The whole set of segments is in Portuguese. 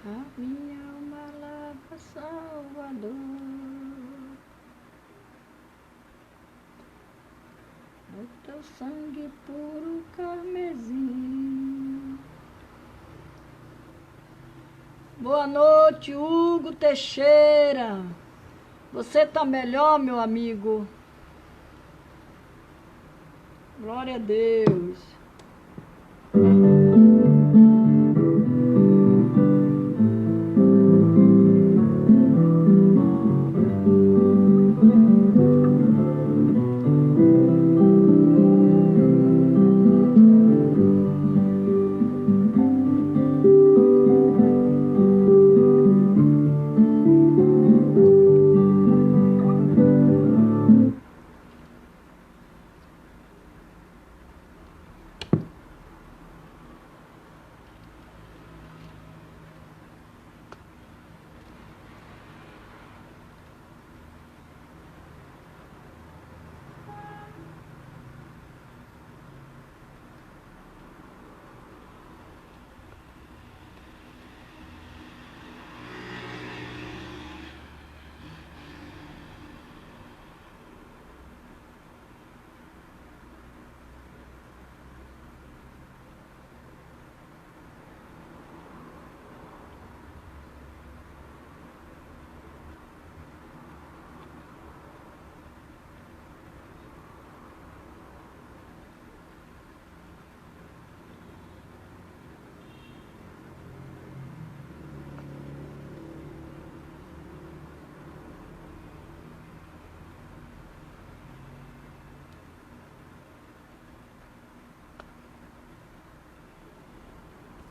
A minha alma lava Salvador, o teu sangue puro carmesim. Boa noite, Hugo Teixeira. Você tá melhor, meu amigo? Glória a Deus.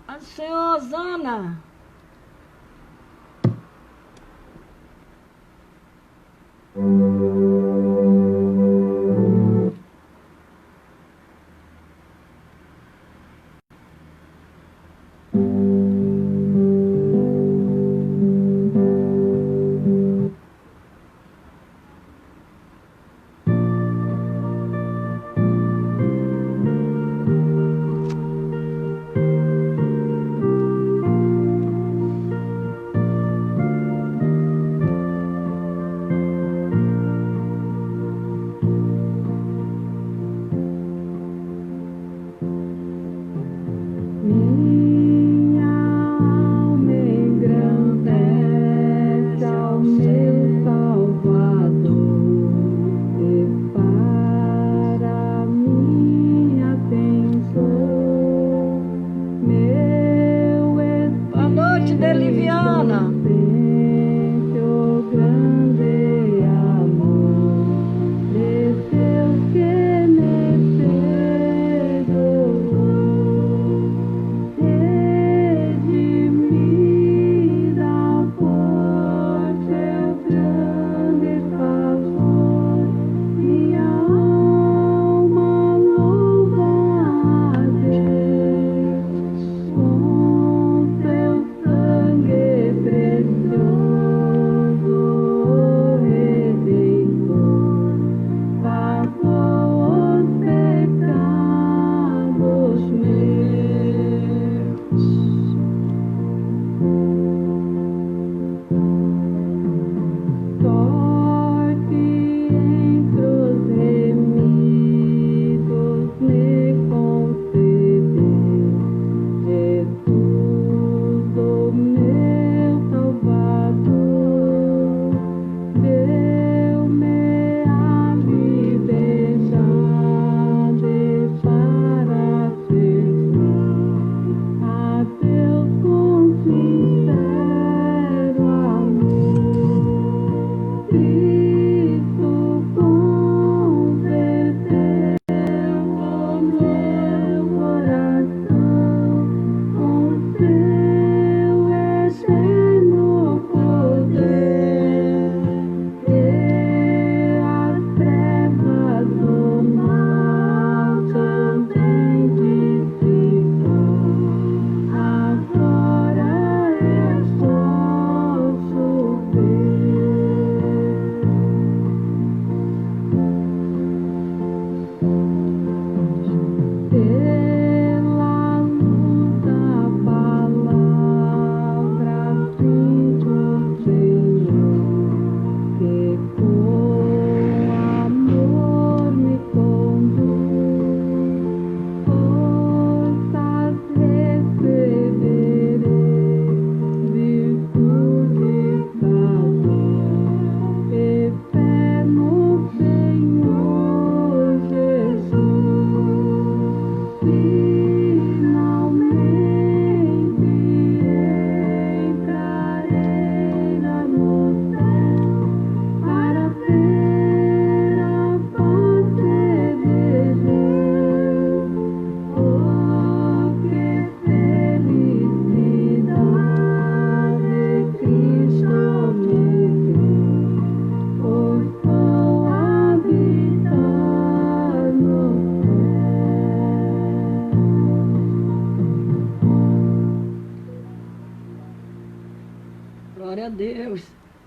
A senhora Osana.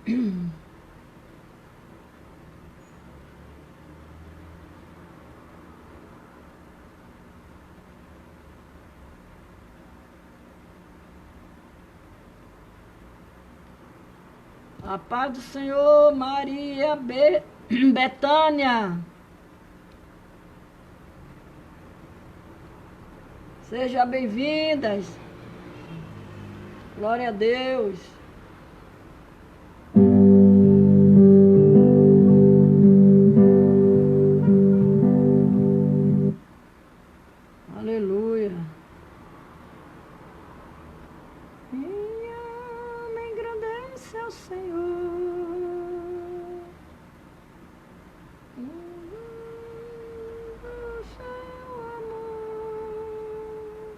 A paz do Senhor, Maria Betânia. Sejam bem-vindas. Glória a Deus. Aleluia. Minha alma engrandece ao Senhor. Do seu amor.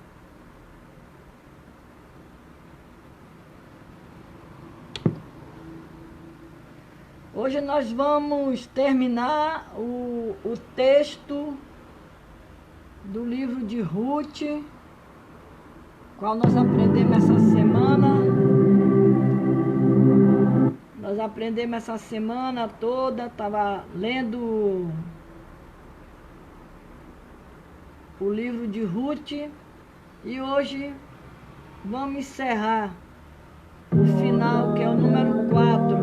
Hoje nós vamos terminar o texto do livro de Ruth, qual nós aprendemos essa semana. Nós aprendemos essa semana toda, estava lendo o livro de Ruth e hoje vamos encerrar o final, que é o número 4.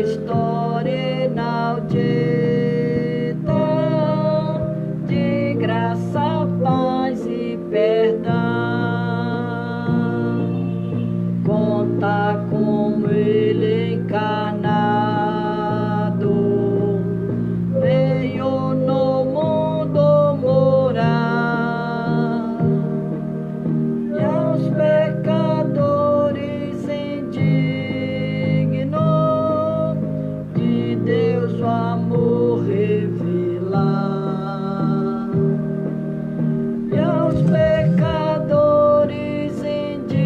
História inaudita, de graça, paz e perdão. Conta como ele encarnado veio no mundo morar, e aos pecadores indignos Deus o amor revelar, e aos pecadores indignos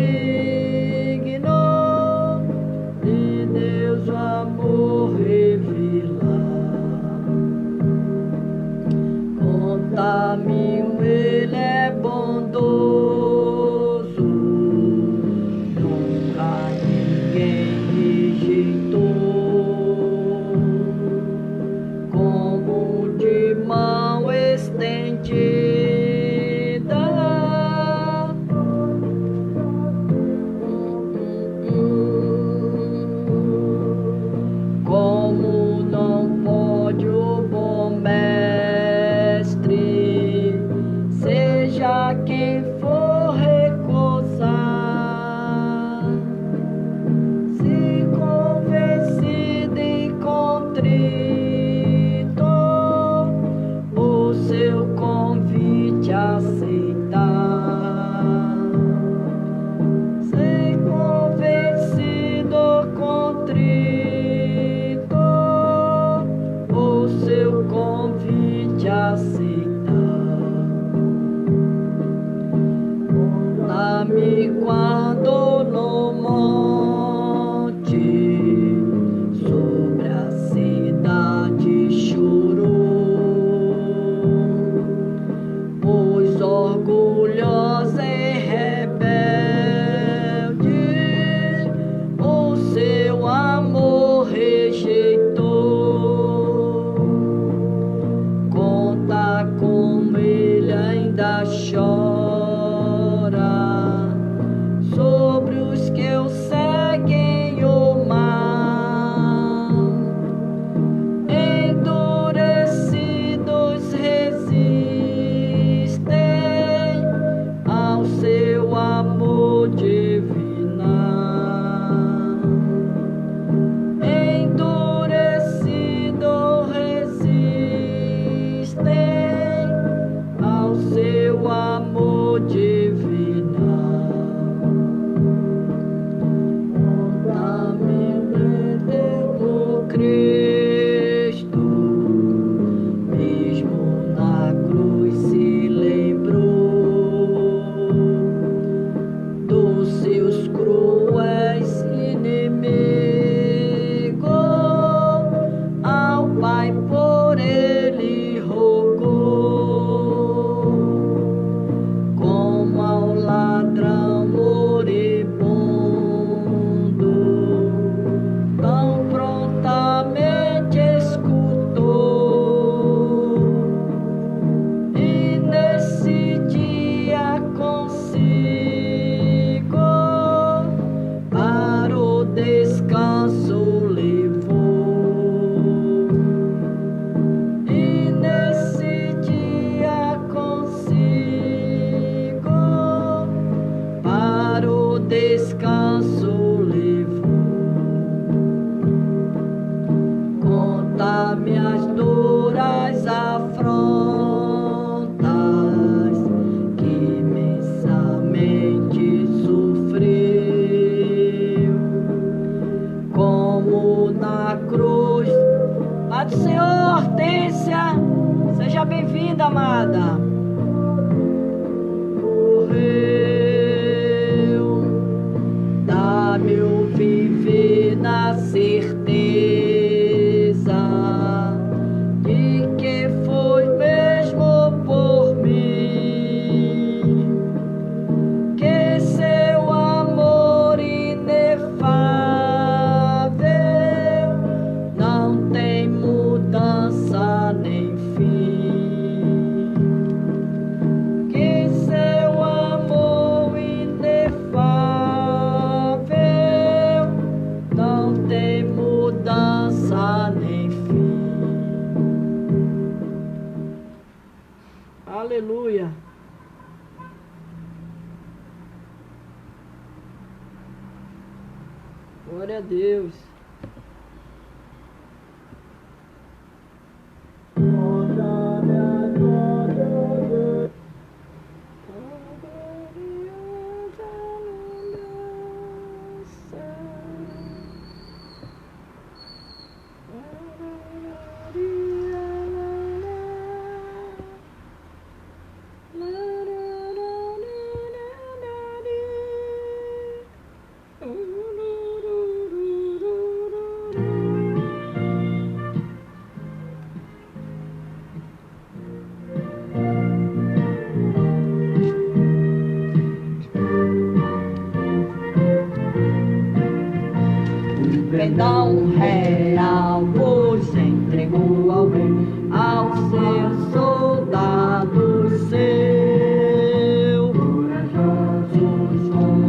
de Deus o amor revelar. Com caminho ele é bondoso, nunca ninguém rejeitou. Como de mão estendida, como não pode o bom mestre, seja quem for recusar, se convencido e contrito, o seu convite aceitar. Se convencido, contrito, o seu convite aceitar. Dá-me quando no monte sobre a cidade chorou, pois orgulhosa e rebelde o seu amor rejeitou. Conta do Senhor, Hortência. Seja bem-vinda, amada. Morreu, dá-me o viver na certeza de que foi mesmo por mim, que seu amor inefável não tem mudança nem fim, que seu amor inefável não tem mudança nem fim. Aleluia. Glória a Deus. Perdão real vos entregou ao rei, ao ser soldado seu, corajosos como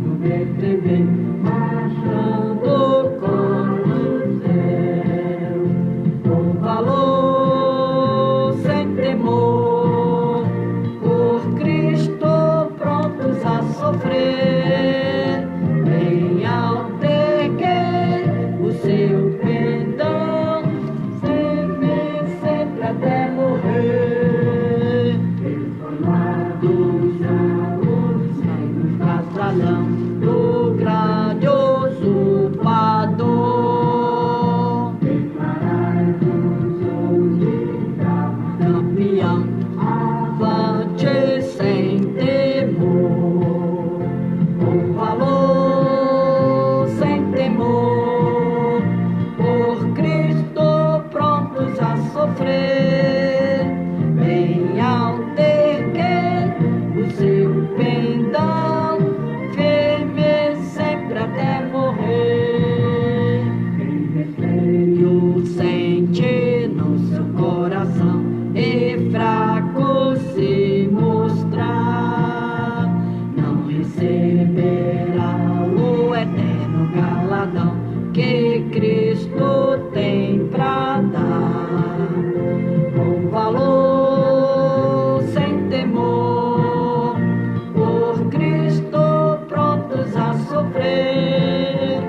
no BTV, marchando contra o céu, com valor sem temor, por Cristo prontos a sofrer, bem ao seu pendão, sempre até morrer. Dos amores nos batalhão do grandioso usurpador, declarai-vos hoje campeão, avante sem temor, com valor sem temor, por Cristo prontos a sofrer, bem ao erguer o seu pendão, firme sempre até morrer. E o sente no seu coração e fraco se mostrar, não receberá o eterno galardão que Cristo tem pra dar, com valor sem temor, por Cristo prontos a sofrer,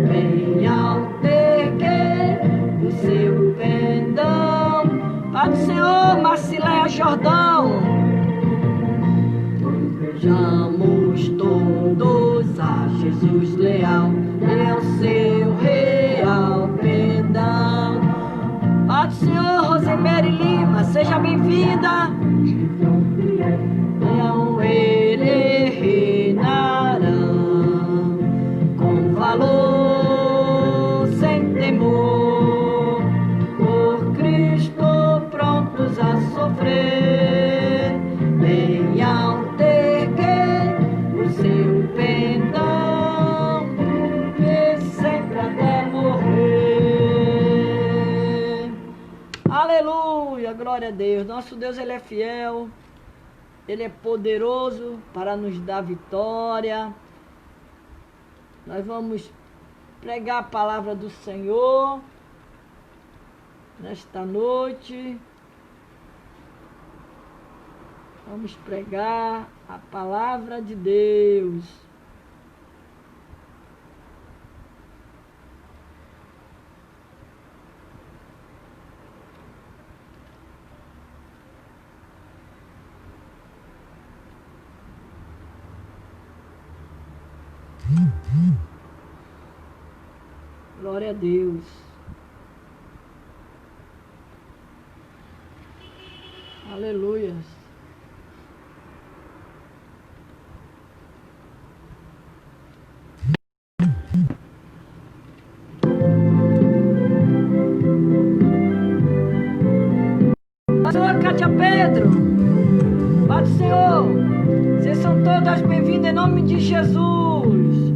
bem ao erguer o seu pendão. Pai do Senhor, Marcileia Jordão, vejamos todos a Jesus leal, é o seu real perdão. Pai do Senhor, Rosemary Lima, seja bem-vinda. Então ele reinará com valor sem temor, por Cristo prontos a sofrer, bem ao erguer o seu pendão, e sempre até morrer. Aleluia, glória a Deus. Nosso Deus, Ele é fiel, Ele é poderoso para nos dar vitória. Nós vamos pregar a palavra do Senhor nesta noite. Vamos pregar a palavra de Deus. Glória a Deus. Aleluia. Senhor, Cátia Pedro, Pai do Senhor, vocês são todas bem-vindas em nome de Jesus.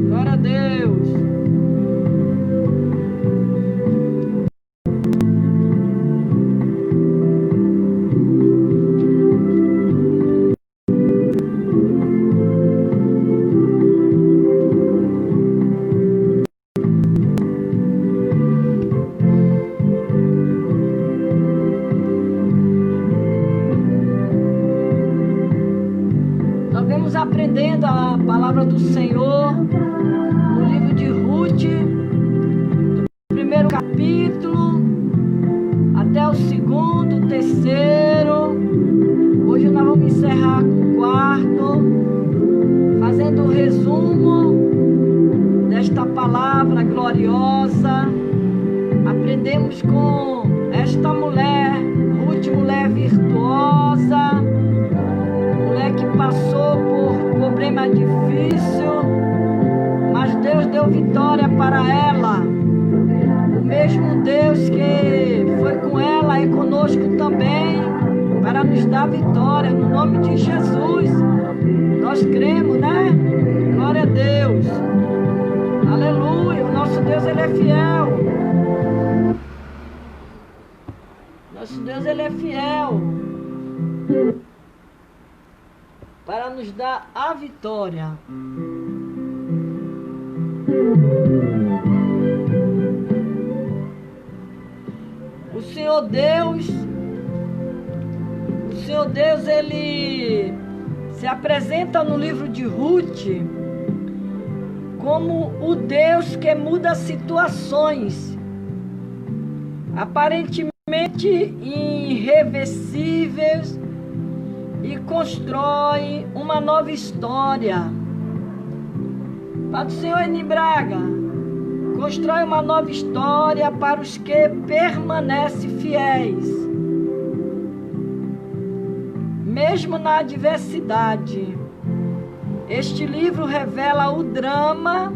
Glória a Deus. Aprendendo a palavra do Senhor no livro de Ruth, do primeiro capítulo até o segundo, terceiro. Hoje nós vamos encerrar com o quarto, fazendo um resumo desta palavra gloriosa. Aprendemos com esta mulher, Ruth, mulher virtuosa, mulher que passou por problema difícil, mas Deus deu vitória para ela. O mesmo Deus que foi com ela e conosco também, para nos dar vitória, no nome de Jesus. Nós cremos, né? Glória a Deus. Aleluia. O nosso Deus, Ele é fiel. Nosso Deus, Ele é fiel para nos dar a vitória. O Senhor Deus, Ele se apresenta no livro de Ruth como o Deus que muda situações aparentemente irreversíveis e constrói uma nova história. Pai do Senhor em Braga, constrói uma nova história para os que permanecem fiéis, mesmo na adversidade. Este livro revela o drama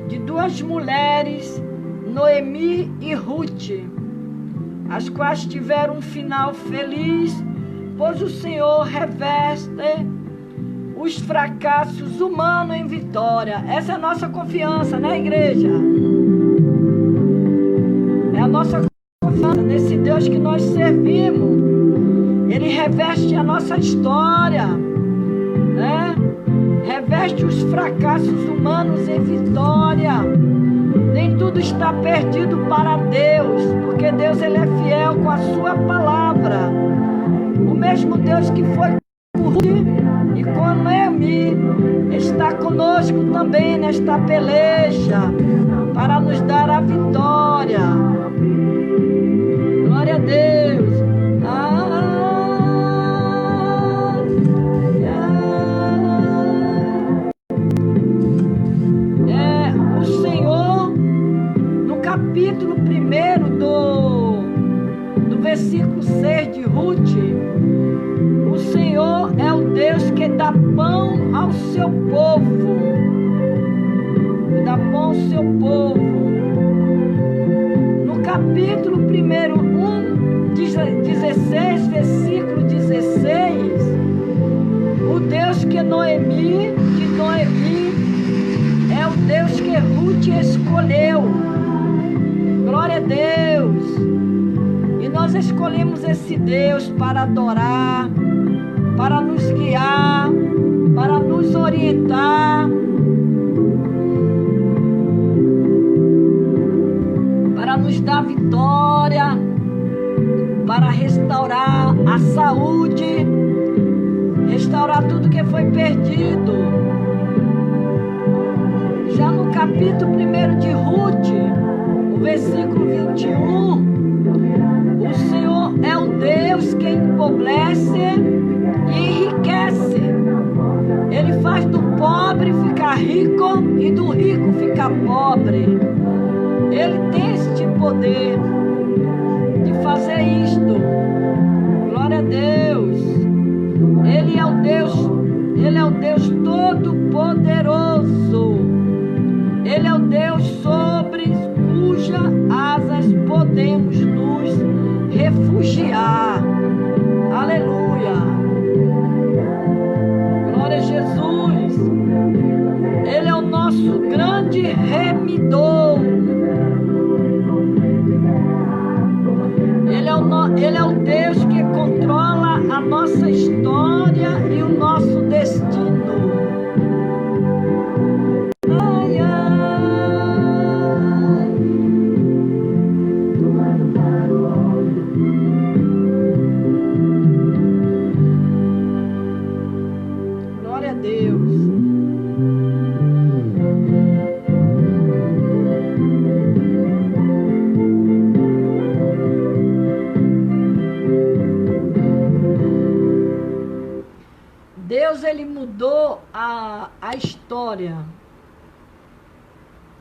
de duas mulheres, Noemi e Ruth, as quais tiveram um final feliz, pois o Senhor reveste os fracassos humanos em vitória. Essa é a nossa confiança, né, igreja? É a nossa confiança nesse Deus que nós servimos. Ele reveste a nossa história, né? Reveste os fracassos humanos em vitória. Nem tudo está perdido para Deus, porque Deus, Ele é fiel com a sua palavra. O mesmo Deus que foi com Ruth e com Noemi está conosco também nesta peleja para nos dar a vitória. Glória a Deus. O Senhor, no capítulo 1 do versículo 6 de Ruth, o Senhor é o Deus que dá pão ao seu povo. Dá pão ao seu povo. No capítulo 16, versículo 16, o Deus que Noemi é o Deus que Ruth escolheu. Glória a Deus. E nós escolhemos esse Deus para adorar, para nos guiar, para nos orientar, para nos dar vitória, para restaurar a saúde, restaurar tudo que foi perdido. Já no capítulo 1 de Ruth, o versículo 21, o Senhor é o Deus que empobrece e enriquece. Ele faz do pobre ficar rico e do rico ficar pobre. Ele tem este poder de fazer isto. Glória a Deus. Ele é o Deus Todo-Poderoso. Ele é o Deus sobre cujas asas podemos nos refugiar. Aleluia. Glória a Jesus. Ele é o nosso grande remidor. Ele é o Deus que controla a nossa história e o nosso destino. Ai, ai. Glória a Deus. Deus, ele mudou a história.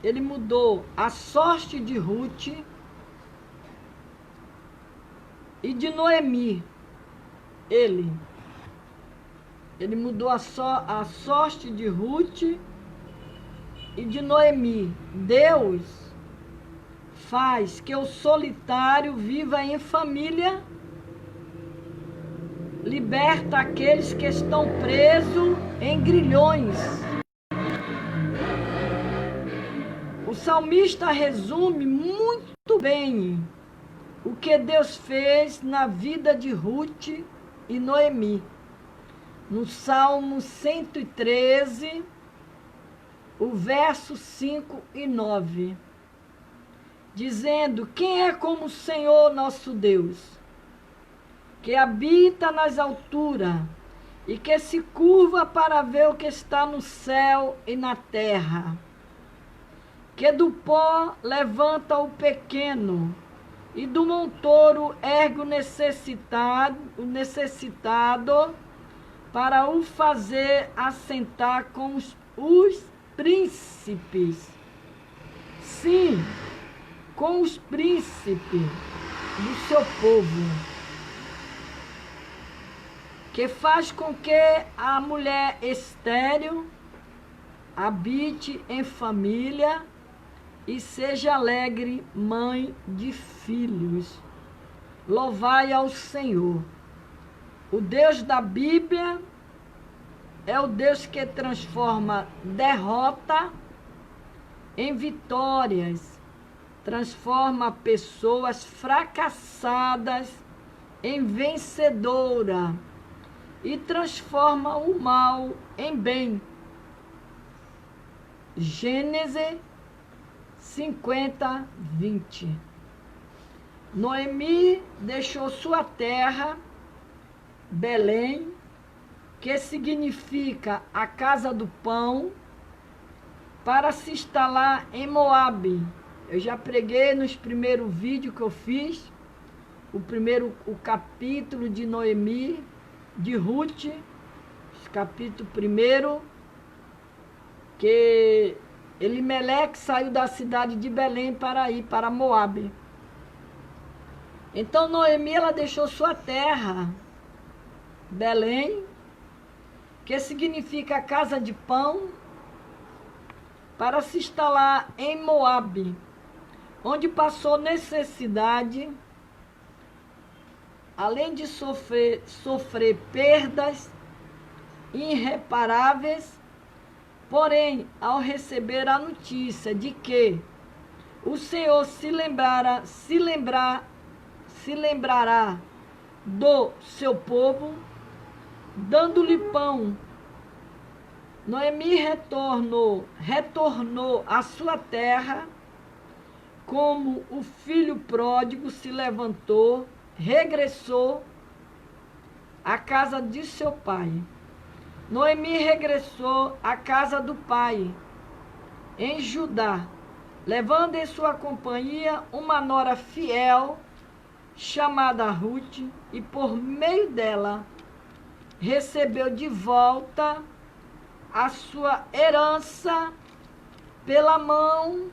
Ele mudou a sorte de Ruth e de Noemi. Ele mudou a sorte de Ruth e de Noemi. Deus faz que o solitário viva em família, liberta aqueles que estão presos em grilhões. O salmista resume muito bem o que Deus fez na vida de Ruth e Noemi. No Salmo 113, o verso 5 e 9, dizendo: quem é como o Senhor nosso Deus, que habita nas alturas e que se curva para ver o que está no céu e na terra, que do pó levanta o pequeno e do montouro ergue o necessitado para o fazer assentar com os príncipes. Sim, com os príncipes do seu povo. Que faz com que a mulher estéril habite em família e seja alegre mãe de filhos. Louvai ao Senhor. O Deus da Bíblia é o Deus que transforma derrota em vitórias, transforma pessoas fracassadas em vencedora e transforma o mal em bem. Gênesis 50, 20. Noemi deixou sua terra, Belém, que significa a casa do pão, para se instalar em Moabe. Eu já preguei nos primeiros vídeos que eu fiz, o capítulo de Noemi, de Ruth, capítulo 1, que Elimeleque saiu da cidade de Belém para ir para Moabe. Então Noemi, ela deixou sua terra, Belém, que significa a casa de pão, para se instalar em Moabe, onde passou necessidade, além de sofrer perdas irreparáveis. Porém, ao receber a notícia de que o Senhor se lembrará do seu povo, dando-lhe pão, Noemi retornou à sua terra, como o filho pródigo se levantou, regressou à casa de seu pai. Noemi regressou à casa do pai, em Judá, levando em sua companhia uma nora fiel, chamada Ruth, e por meio dela recebeu de volta a sua herança pela mão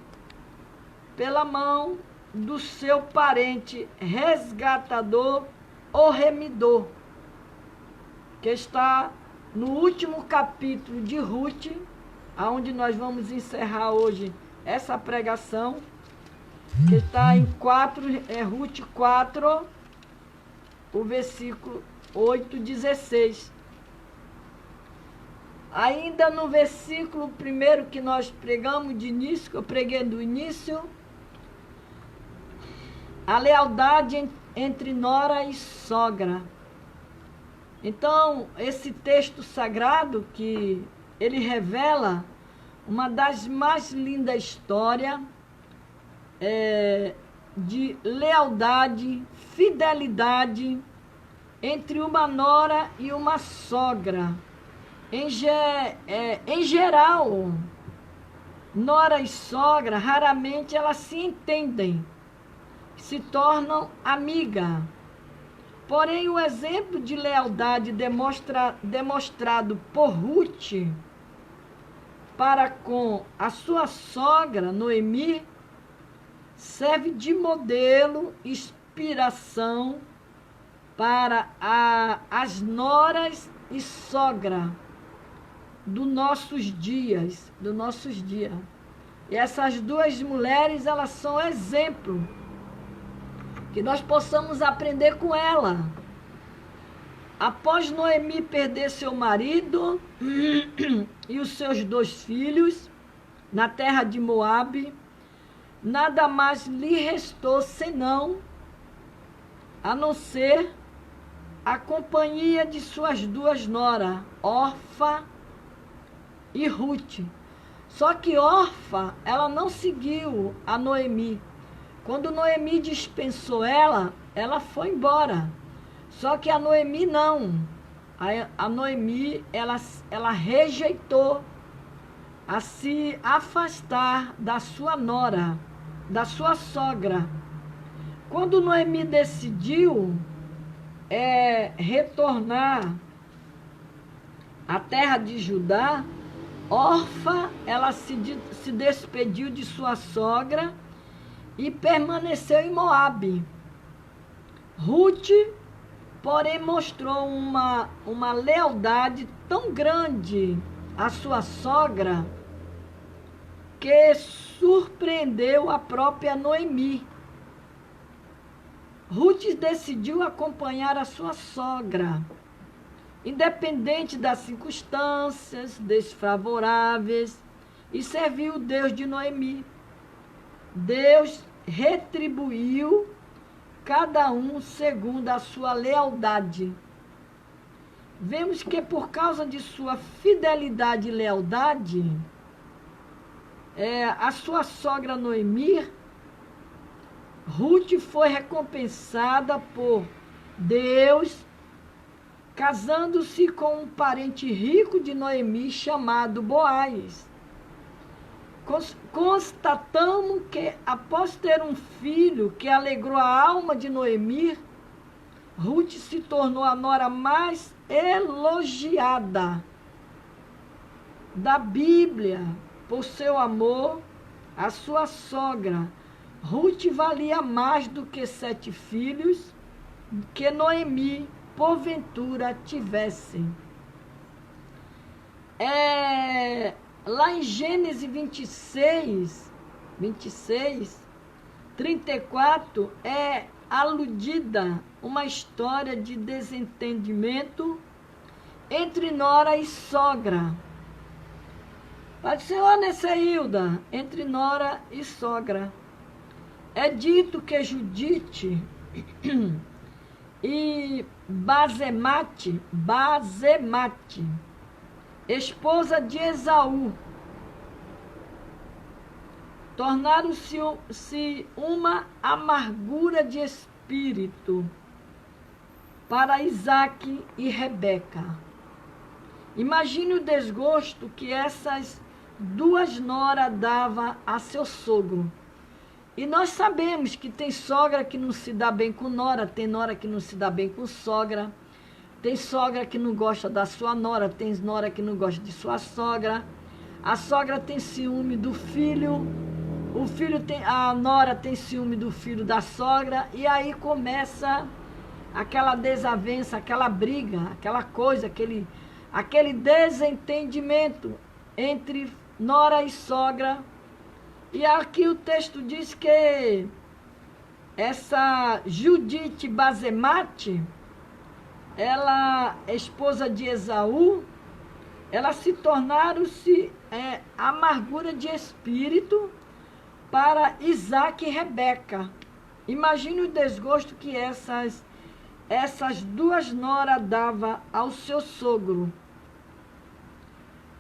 do seu parente resgatador ou remidor, que está no último capítulo de Ruth, aonde nós vamos encerrar hoje essa pregação, que está em Ruth 4, o versículo 8, 16. Ainda no versículo primeiro que nós pregamos de início, que eu preguei do início, a lealdade entre nora e sogra. Então, esse texto sagrado que ele revela uma das mais lindas histórias de lealdade, fidelidade entre uma nora e uma sogra. Em geral, nora e sogra, raramente elas se entendem, se tornam amigas. Porém, o exemplo de lealdade demonstrado por Ruth para com a sua sogra, Noemi, serve de modelo, inspiração para as noras e sogra dos nossos dias. E essas duas mulheres, elas são exemplo, que nós possamos aprender com ela. Após Noemi perder seu marido e os seus 2 filhos na terra de Moabe, nada mais lhe restou senão, a não ser a companhia de suas 2 noras, Orfa e Ruth. Só que Orfa, ela não seguiu a Noemi. Quando Noemi dispensou ela, ela foi embora. Só que a Noemi não. A Noemi, ela rejeitou a se afastar da sua nora, da sua sogra. Quando Noemi decidiu retornar à terra de Judá, Orfa, ela se despediu de sua sogra e permaneceu em Moabe. Ruth, porém, mostrou uma lealdade tão grande à sua sogra que surpreendeu a própria Noemi. Ruth decidiu acompanhar a sua sogra, independente das circunstâncias desfavoráveis, e serviu o Deus de Noemi. Deus retribuiu cada um segundo a sua lealdade. Vemos que por causa de sua fidelidade e lealdade, a sua sogra Noemi, Ruth foi recompensada por Deus, casando-se com um parente rico de Noemi chamado Boaz. Constatamos que, após ter um filho que alegrou a alma de Noemi, Ruth se tornou a nora mais elogiada da Bíblia por seu amor à sua sogra. Ruth valia mais do que 7 filhos que Noemi, porventura, tivesse. Lá em Gênesis 26, 34, é aludida uma história de desentendimento entre nora e sogra. Pode ser, Neceilda, entre nora e sogra. É dito que Judite e Basemate, esposa de Esaú, tornaram-se uma amargura de espírito para Isaque e Rebeca. Imagine o desgosto que essas 2 noras davam a seu sogro. E nós sabemos que tem sogra que não se dá bem com nora, tem nora que não se dá bem com sogra, tem sogra que não gosta da sua nora, tem nora que não gosta de sua sogra. A sogra tem ciúme do filho a nora tem ciúme do filho da sogra, e aí começa aquela desavença, aquela briga, aquela coisa, aquele desentendimento entre nora e sogra. E aqui o texto diz que essa Judite Basemate, ela, esposa de Esaú, elas se tornaram-se amargura de espírito para Isaac e Rebeca. Imagine o desgosto que essas duas noras davam ao seu sogro.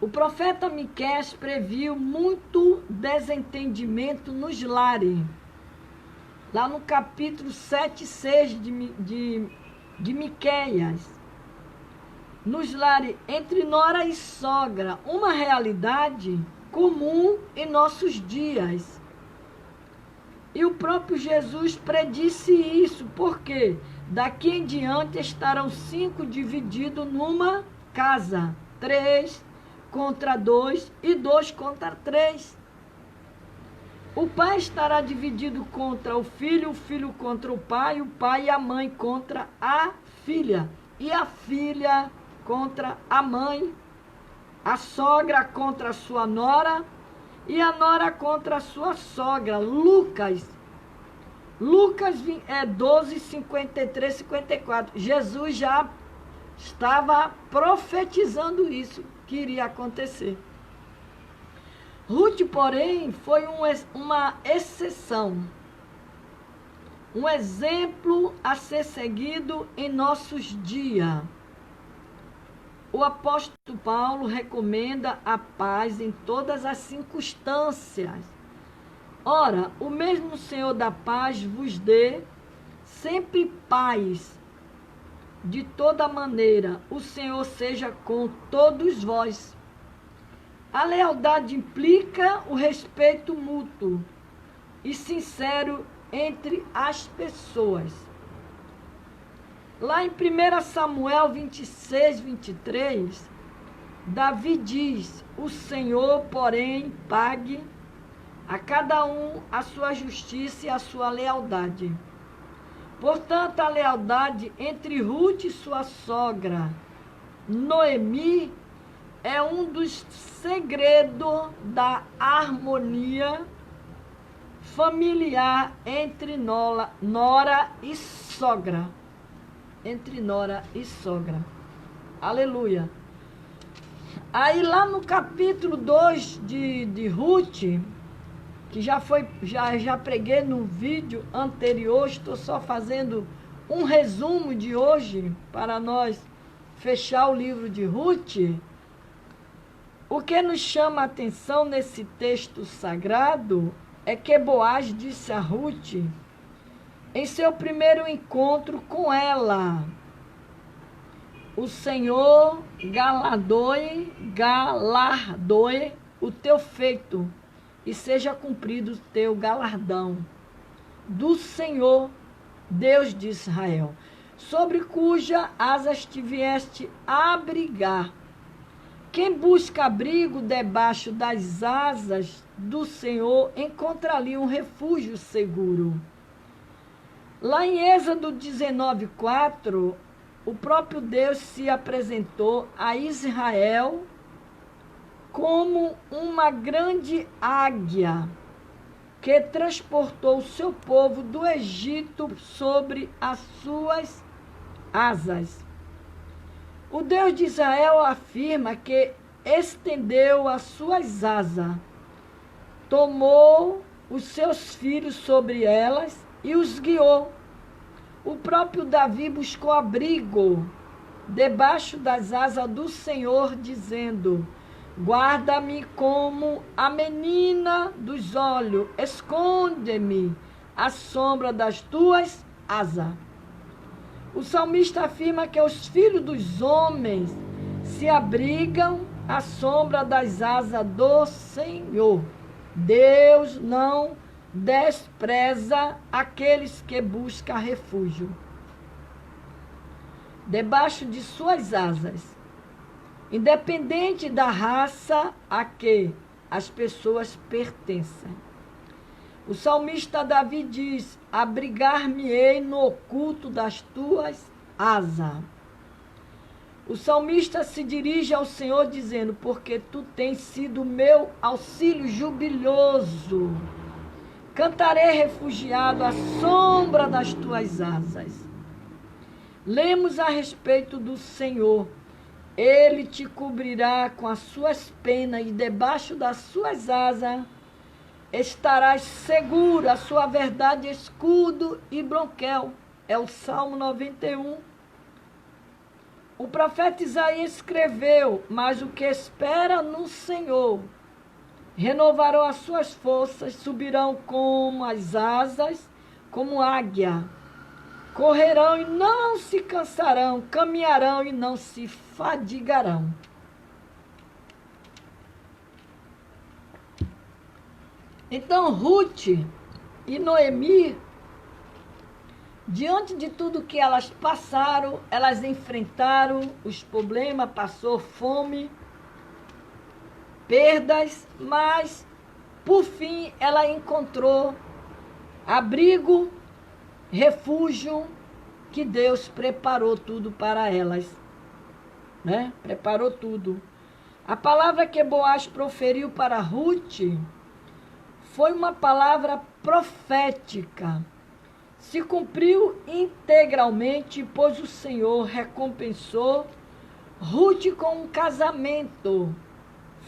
O profeta Miqueias previu muito desentendimento nos lares. Lá no capítulo 7 e 6 de Miqueias. Nos lares entre nora e sogra, uma realidade comum em nossos dias. E o próprio Jesus predisse isso, porque daqui em diante estarão 5 divididos numa casa, 3 contra 2 e 2 contra 3. O pai estará dividido contra o filho contra o pai e a mãe contra a filha, e a filha contra a mãe, a sogra contra a sua nora e a nora contra a sua sogra. Lucas 12, 53, 54. Jesus já estava profetizando isso que iria acontecer. Ruth, porém, foi uma exceção, um exemplo a ser seguido em nossos dias. O apóstolo Paulo recomenda a paz em todas as circunstâncias. Ora, o mesmo Senhor da paz vos dê sempre paz. De toda maneira, o Senhor seja com todos vós. A lealdade implica o respeito mútuo e sincero entre as pessoas. Lá em 1 Samuel 26, 23, Davi diz: o Senhor, porém, pague a cada um a sua justiça e a sua lealdade. Portanto, a lealdade entre Ruth e sua sogra, Noemi, é um dos segredos da harmonia familiar entre nora e sogra. Entre nora e sogra. Aleluia. Aí lá no capítulo 2 de Ruth, que já preguei no vídeo anterior, estou só fazendo um resumo de hoje para nós fechar o livro de Ruth. O que nos chama a atenção nesse texto sagrado é que Boaz disse a Ruth, em seu primeiro encontro com ela: o Senhor galardoe o teu feito e seja cumprido o teu galardão. Do Senhor, Deus de Israel, sobre cuja asas te vieste abrigar. Quem busca abrigo debaixo das asas do Senhor encontra ali um refúgio seguro. Lá em Êxodo 19:4, o próprio Deus se apresentou a Israel como uma grande águia que transportou o seu povo do Egito sobre as suas asas. O Deus de Israel afirma que estendeu as suas asas, tomou os seus filhos sobre elas e os guiou. O próprio Davi buscou abrigo debaixo das asas do Senhor, dizendo: guarda-me como a menina dos olhos, esconde-me à sombra das tuas asas. O salmista afirma que os filhos dos homens se abrigam à sombra das asas do Senhor. Deus não despreza aqueles que buscam refúgio debaixo de suas asas, independente da raça a que as pessoas pertencem. O salmista Davi diz: abrigar-me-ei no oculto das tuas asas. O salmista se dirige ao Senhor dizendo: porque tu tens sido meu auxílio jubiloso. Cantarei refugiado à sombra das tuas asas. Lemos a respeito do Senhor. Ele te cobrirá com as suas penas e debaixo das suas asas estarás seguro. A sua verdade, escudo e bronquel. É o Salmo 91. O profeta Isaías escreveu: mas o que espera no Senhor renovarão as suas forças, subirão como as asas, como águia. Correrão e não se cansarão, caminharão e não se fadigarão. Então, Ruth e Noemi, diante de tudo que elas passaram, elas enfrentaram os problemas, passou fome, perdas, mas, por fim, ela encontrou abrigo, refúgio, que Deus preparou tudo para elas, né? Preparou tudo. A palavra que Boaz proferiu para Ruth foi uma palavra profética. Se cumpriu integralmente, pois o Senhor recompensou Ruth com um casamento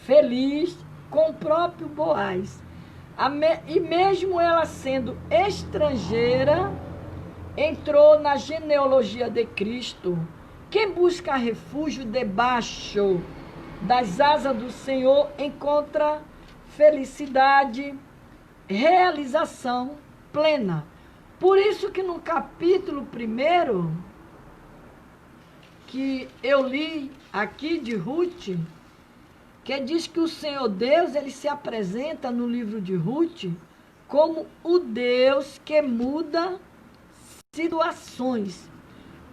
feliz com o próprio Boaz. E mesmo ela sendo estrangeira, entrou na genealogia de Cristo. Quem busca refúgio debaixo das asas do Senhor encontra felicidade, realização plena. Por isso que no capítulo 1 que eu li aqui de Ruth, que diz que o Senhor Deus, ele se apresenta no livro de Ruth como o Deus que muda situações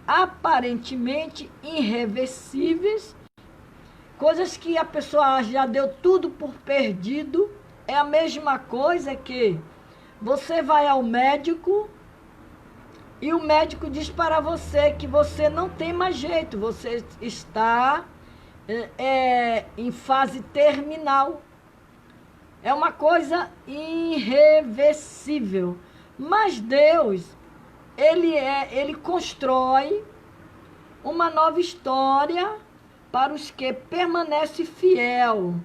aparentemente irreversíveis, coisas que a pessoa já deu tudo por perdido. É a mesma coisa que você vai ao médico e o médico diz para você que você não tem mais jeito, você está em fase terminal. É uma coisa irreversível. Mas Deus, Ele constrói uma nova história para os que permanecem fiel,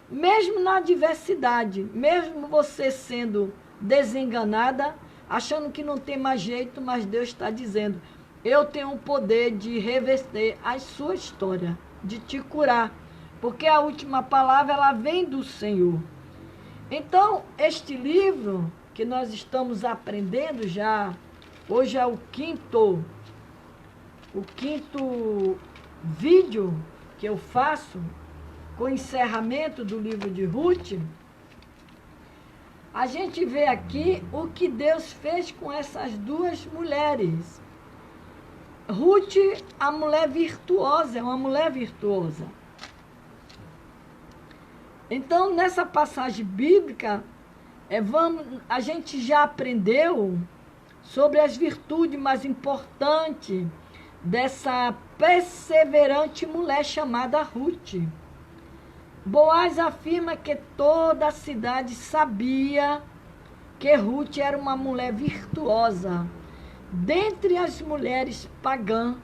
mesmo na adversidade, mesmo você sendo desenganada, achando que não tem mais jeito, mas Deus está dizendo: eu tenho o poder de reverter a sua história, de te curar, porque a última palavra ela vem do Senhor. Então, este livro que nós estamos aprendendo já, hoje é o quinto vídeo que eu faço com o encerramento do livro de Ruth. A gente vê aqui o que Deus fez com essas duas mulheres. Ruth, a mulher virtuosa, é uma mulher virtuosa. Então, nessa passagem bíblica, a gente já aprendeu sobre as virtudes mais importantes dessa perseverante mulher chamada Ruth. Boaz afirma que toda a cidade sabia que Ruth era uma mulher virtuosa, dentre as mulheres pagãs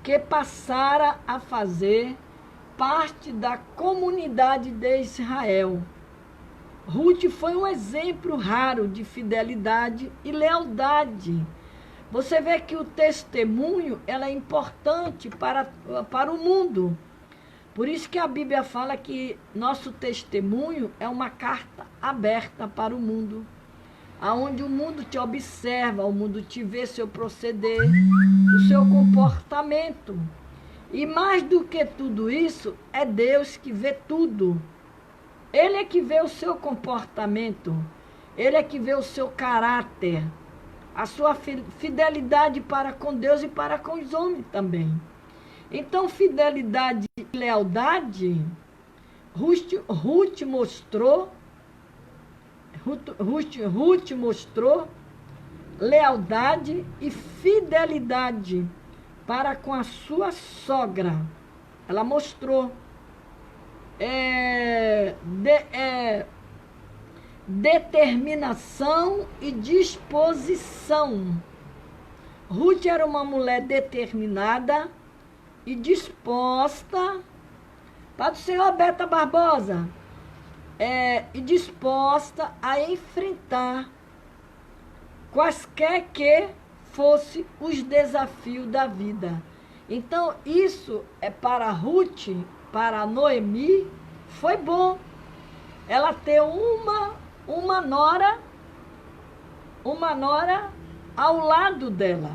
que passara a fazer parte da comunidade de Israel. Ruth foi um exemplo raro de fidelidade e lealdade. Você vê que o testemunho ela é importante para o mundo. Por isso que a Bíblia fala que nosso testemunho é uma carta aberta para o mundo, aonde o mundo te observa, o mundo te vê seu proceder, o seu comportamento. E mais do que tudo isso, é Deus que vê tudo. Ele é que vê o seu comportamento, Ele é que vê o seu caráter, a sua fidelidade para com Deus e para com os homens também. Então, fidelidade e lealdade, Ruth Ruth mostrou lealdade e fidelidade para com a sua sogra. Ela mostrou determinação e disposição. Ruth era uma mulher determinada e disposta, para o senhor Beta Barbosa, e disposta a enfrentar quaisquer que fossem os desafios da vida. Então, isso é para Ruth, para Noemi, foi bom. Ela ter uma nora ao lado dela.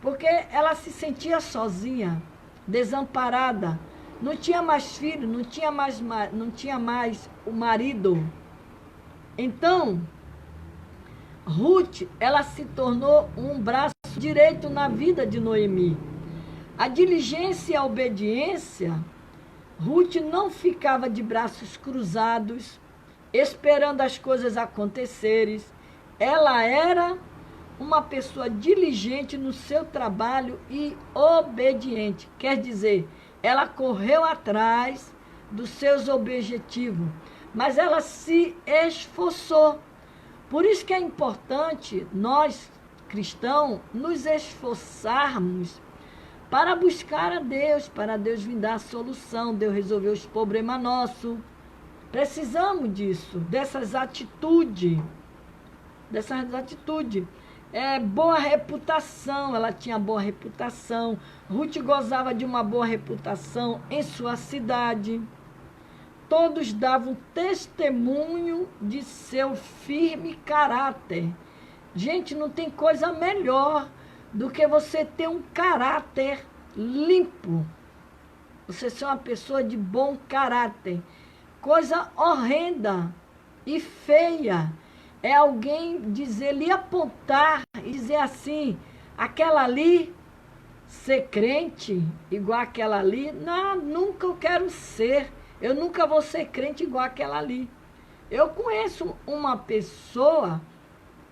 Porque ela se sentia sozinha, desamparada. Não tinha mais filho, não tinha mais o marido. Então, Ruth, ela se tornou um braço direito na vida de Noemi. A diligência e a obediência, Ruth não ficava de braços cruzados, esperando as coisas acontecerem. Ela era uma pessoa diligente no seu trabalho e obediente. Quer dizer, ela correu atrás dos seus objetivos, mas ela se esforçou. Por isso que é importante nós, cristãos, nos esforçarmos para buscar a Deus, para Deus vir dar a solução, Deus resolver os problemas nossos. Precisamos disso, dessas atitudes. Boa reputação, ela tinha boa reputação. Ruth gozava de uma boa reputação em sua cidade. Todos davam testemunho de seu firme caráter. Gente, não tem coisa melhor do que você ter um caráter limpo. Você ser uma pessoa de bom caráter. Coisa horrenda e feia é alguém dizer, lhe apontar e dizer assim, aquela ali, ser crente igual aquela ali, não, nunca eu quero ser. Eu nunca vou ser crente igual aquela ali. Eu conheço uma pessoa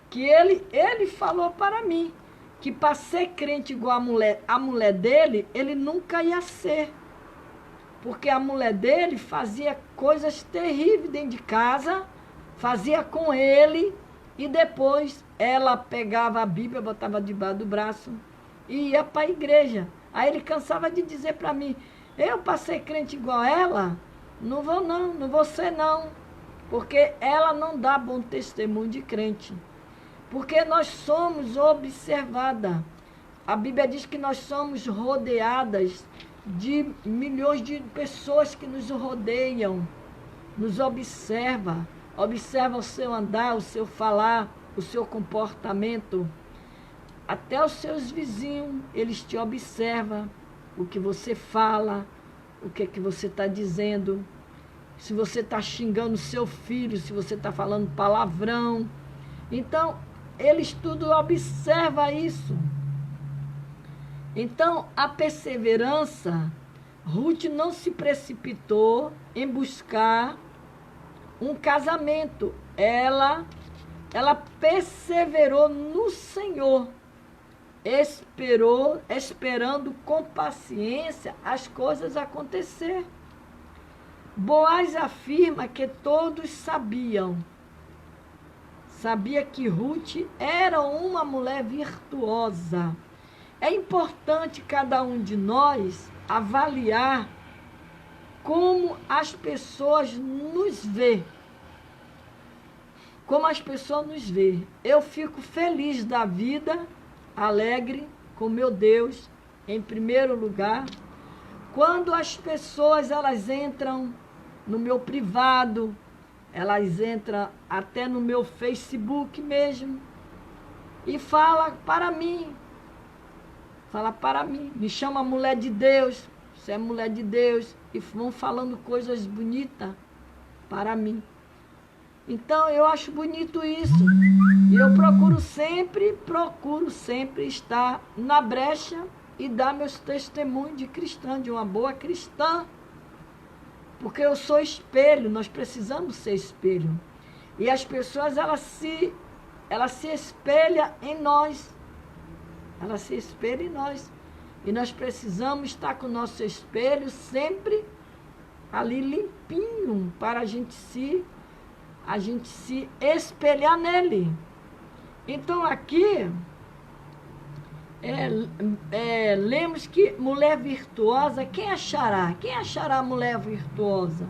que ele falou para mim que para ser crente igual a mulher dele, ele nunca ia ser. Porque a mulher dele fazia coisas terríveis dentro de casa, fazia com ele, e depois ela pegava a Bíblia, botava debaixo do braço e ia para a igreja. Aí ele cansava de dizer para mim, eu para ser crente igual a ela, não vou ser não. Porque ela não dá bom testemunho de crente. Porque nós somos observadas. A Bíblia diz que nós somos rodeadas de milhões de pessoas que nos rodeiam, nos observa o seu andar, o seu falar, o seu comportamento. Até os seus vizinhos, eles te observam, o que você fala, o que é que você está dizendo, se você está xingando seu filho, se você está falando palavrão. Então, eles tudo observam isso. Então, a perseverança, Ruth não se precipitou em buscar um casamento. Ela perseverou no Senhor, esperando com paciência as coisas acontecer. Boaz afirma que todos sabia que Ruth era uma mulher virtuosa. É importante cada um de nós avaliar como as pessoas nos vê. Como as pessoas nos vê. Eu fico feliz da vida, alegre com meu Deus, em primeiro lugar, quando as pessoas elas entram no meu privado, elas entram até no meu Facebook mesmo e fala para mim, me chama mulher de Deus, você é mulher de Deus, e vão falando coisas bonitas para mim. Então eu acho bonito isso, e eu procuro sempre estar na brecha e dar meus testemunhos de cristã, de uma boa cristã, porque eu sou espelho, nós precisamos ser espelho. E as pessoas, elas se espelham em nós. Ela se espelha em nós. E nós precisamos estar com o nosso espelho sempre ali limpinho, para a gente se espelhar nele. Então aqui, lemos que mulher virtuosa, quem achará? Quem achará a mulher virtuosa?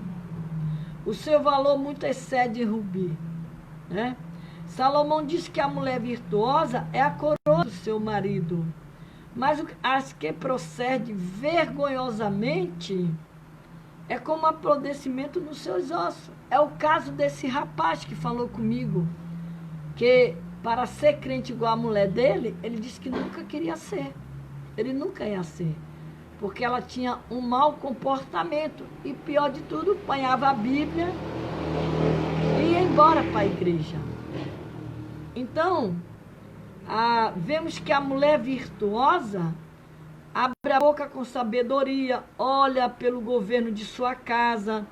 O seu valor muito excede rubi, né? Salomão diz que a mulher virtuosa é a coroa do seu marido, mas as que procede vergonhosamente é como apodrecimento nos seus ossos. É o caso desse rapaz que falou comigo, que para ser crente igual a mulher dele, ele disse que nunca queria ser. Ele nunca ia ser, porque ela tinha um mau comportamento. E pior de tudo, apanhava a Bíblia e ia embora para a igreja. Então, vemos que a mulher virtuosa abre a boca com sabedoria, olha pelo governo de sua casa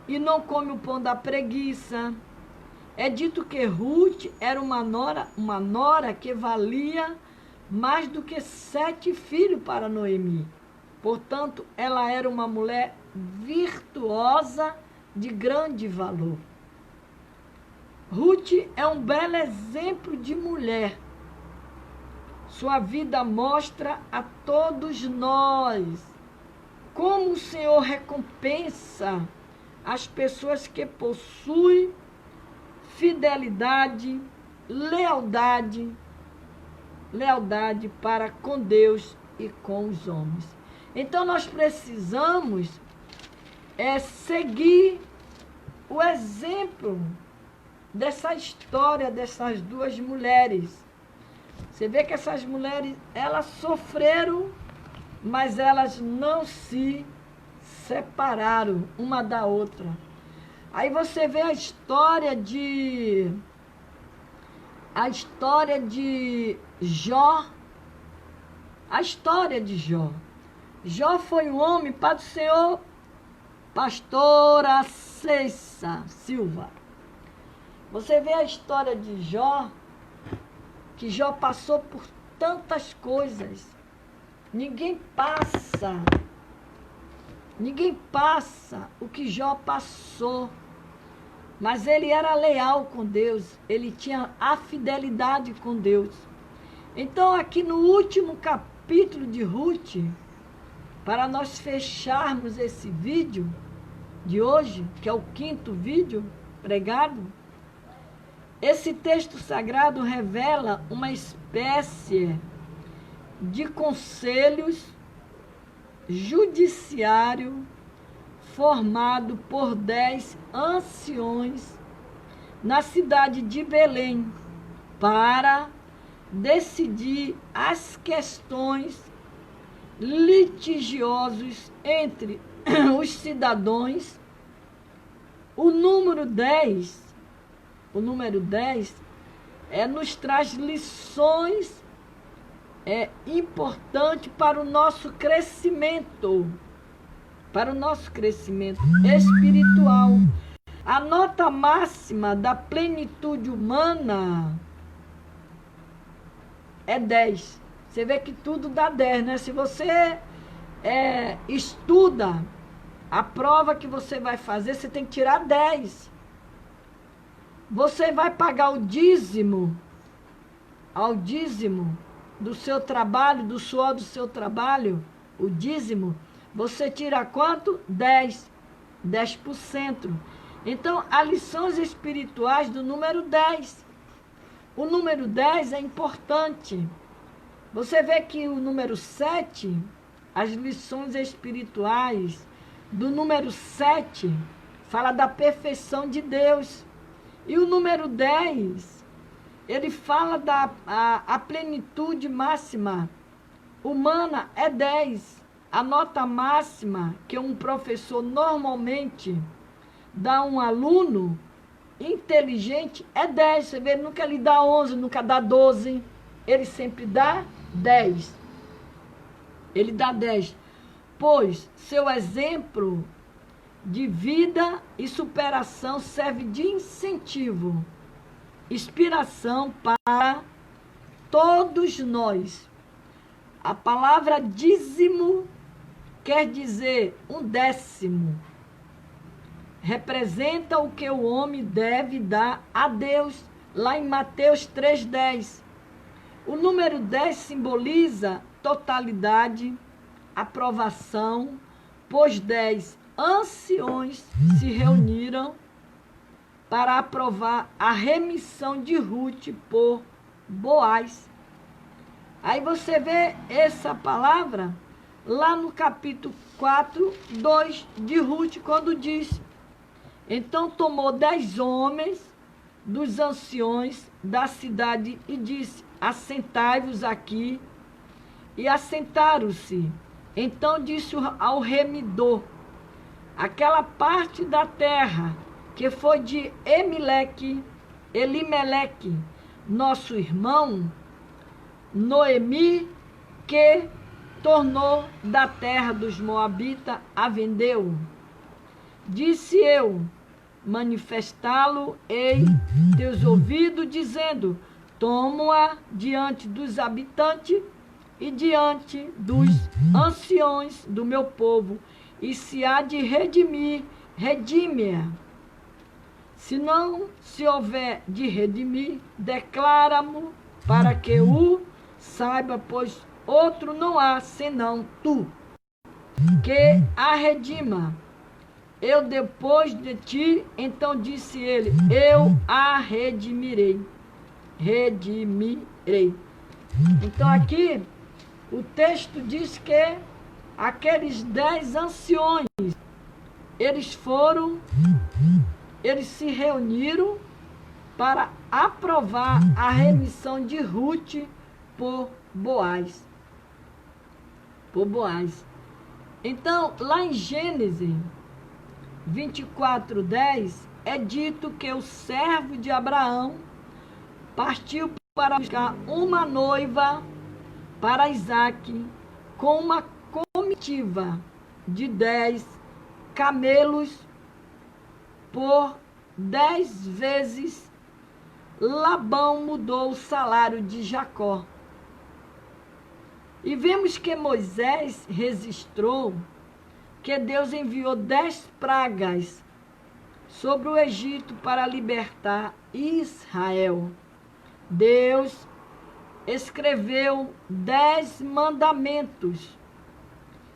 e não come o pão da preguiça. É dito que Ruth era uma nora que valia mais do que 7 filhos para Noemi. Portanto, ela era uma mulher virtuosa de grande valor. Ruth é um belo exemplo de mulher. Sua vida mostra a todos nós como o Senhor recompensa as pessoas que possuem fidelidade, lealdade para com Deus e com os homens. Então nós precisamos seguir o exemplo dessa história dessas duas mulheres. Você vê que essas mulheres, elas sofreram, mas elas não se separaram uma da outra. Aí você vê a história de Jó. A história de Jó. Jó foi um homem para o Senhor, pastora Cessa Silva. Você vê a história de Jó, que Jó passou por tantas coisas. Ninguém passa o que Jó passou. Mas ele era leal com Deus, ele tinha a fidelidade com Deus. Então, aqui no último capítulo de Ruth, para nós fecharmos esse vídeo de hoje, que é o 5º vídeo pregado, esse texto sagrado revela uma espécie de conselhos judiciário formado por 10 anciões na cidade de Belém para decidir as questões litigiosas entre os cidadãos. O número 10 nos traz lições importantes para o nosso crescimento, espiritual. A nota máxima da plenitude humana é 10. Você vê que tudo dá 10, né? Se você estuda a prova que você vai fazer, você tem que tirar 10. Você vai pagar o dízimo, ao dízimo do seu trabalho, do suor do seu trabalho, o dízimo, você tira quanto? 10%. Então, há lições espirituais do número 10. O número 10 é importante. Você vê que o número 7, as lições espirituais do número 7, fala da perfeição de Deus. E o número 10, ele fala a plenitude máxima humana é 10. A nota máxima que um professor normalmente dá a um aluno inteligente é 10. Você vê, nunca ele dá 11, nunca dá 12. Ele sempre dá 10. Ele dá 10. Pois seu exemplo de vida e superação, serve de incentivo, inspiração para todos nós. A palavra dízimo quer dizer 1/10. Representa o que o homem deve dar a Deus, lá em Mateus 3,10. O número 10 simboliza totalidade, aprovação, pois 10 anciões se reuniram para aprovar a remissão de Ruth por Boaz. Aí você vê essa palavra lá no capítulo 4:2 de Ruth, quando diz: então tomou 10 homens dos anciões da cidade e disse: assentai-vos aqui. E assentaram-se. Então disse ao remidor: aquela parte da terra que foi de Elimeleque, nosso irmão, Noemi, que tornou da terra dos Moabitas, a vendeu. Disse eu: manifestá-lo-ei teus ouvidos, dizendo: tomo-a diante dos habitantes e diante dos anciões do meu povo, e se há de redimir, redime-a. Se não se houver de redimir, declara-mo para que o saiba, pois outro não há senão tu, que a redima. Eu depois de ti, então disse ele: eu a redimirei. Redimirei. Então aqui o texto diz que aqueles 10 anciões, eles se reuniram para aprovar a remissão de Ruth por Boaz. Por Boaz. Então, lá em Gênesis 24:10, é dito que o servo de Abraão partiu para buscar uma noiva para Isaque, com uma comitiva de 10 camelos. Por 10 vezes Labão mudou o salário de Jacó. E vemos que Moisés registrou que Deus enviou 10 pragas sobre o Egito para libertar Israel. Deus escreveu 10 mandamentos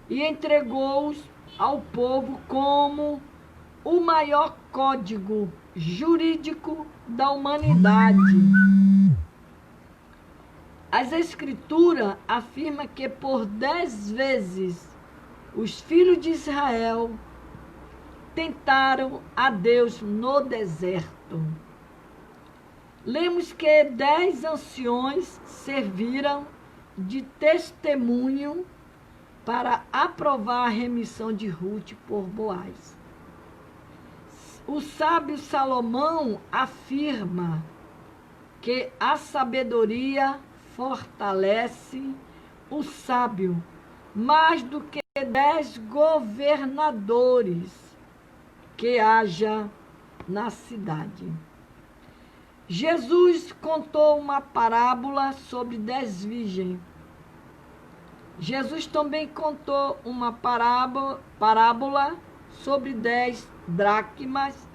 e entregou-os ao povo como o maior código jurídico da humanidade. As Escrituras afirmam que por 10 vezes os filhos de Israel tentaram a Deus no deserto. Lemos que 10 anciões serviram de testemunho para aprovar a remissão de Ruth por Boaz. O sábio Salomão afirma que a sabedoria fortalece o sábio mais do que 10 governadores que haja na cidade. Jesus contou uma parábola sobre 10 virgens. Jesus também contou uma parábola sobre 10 dracmas.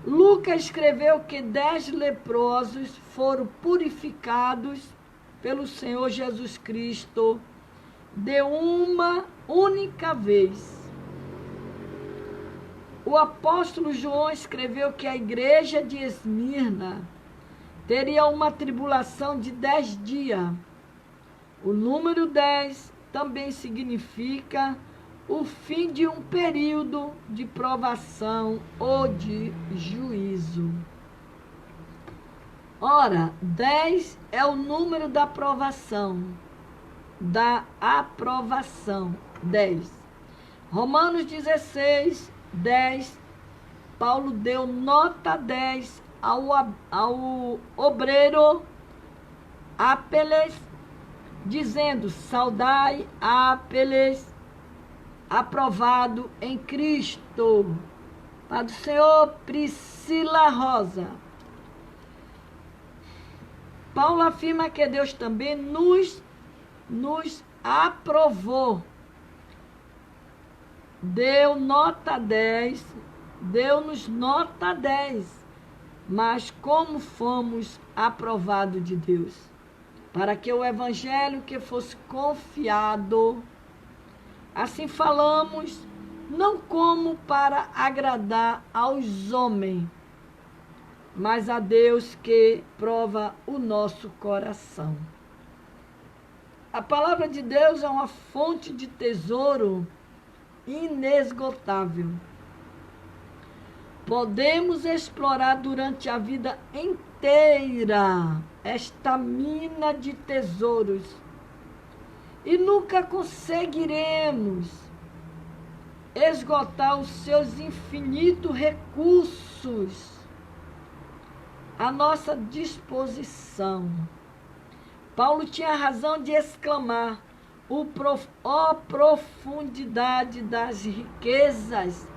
Lucas escreveu que 10 leprosos foram purificados pelo Senhor Jesus Cristo de uma única vez. O apóstolo João escreveu que a igreja de Esmirna teria uma tribulação de 10 dias. O número 10 também significa o fim de um período de provação ou de juízo. Ora, 10 é o número da aprovação. Da aprovação. 10. Romanos 16:10. Paulo deu nota 10 ao obreiro Apeles, dizendo: saudai Apeles, aprovado em Cristo. Pai do Senhor, Priscila Rosa. Paulo afirma que Deus também nos aprovou. Deu-nos nota 10. Mas como fomos aprovados de Deus? Para que o evangelho que fosse confiado, assim falamos, não como para agradar aos homens, mas a Deus que prova o nosso coração. A palavra de Deus é uma fonte de tesouro inesgotável. Podemos explorar durante a vida inteira esta mina de tesouros e nunca conseguiremos esgotar os seus infinitos recursos à nossa disposição. Paulo tinha razão de exclamar: ó profundidade das riquezas,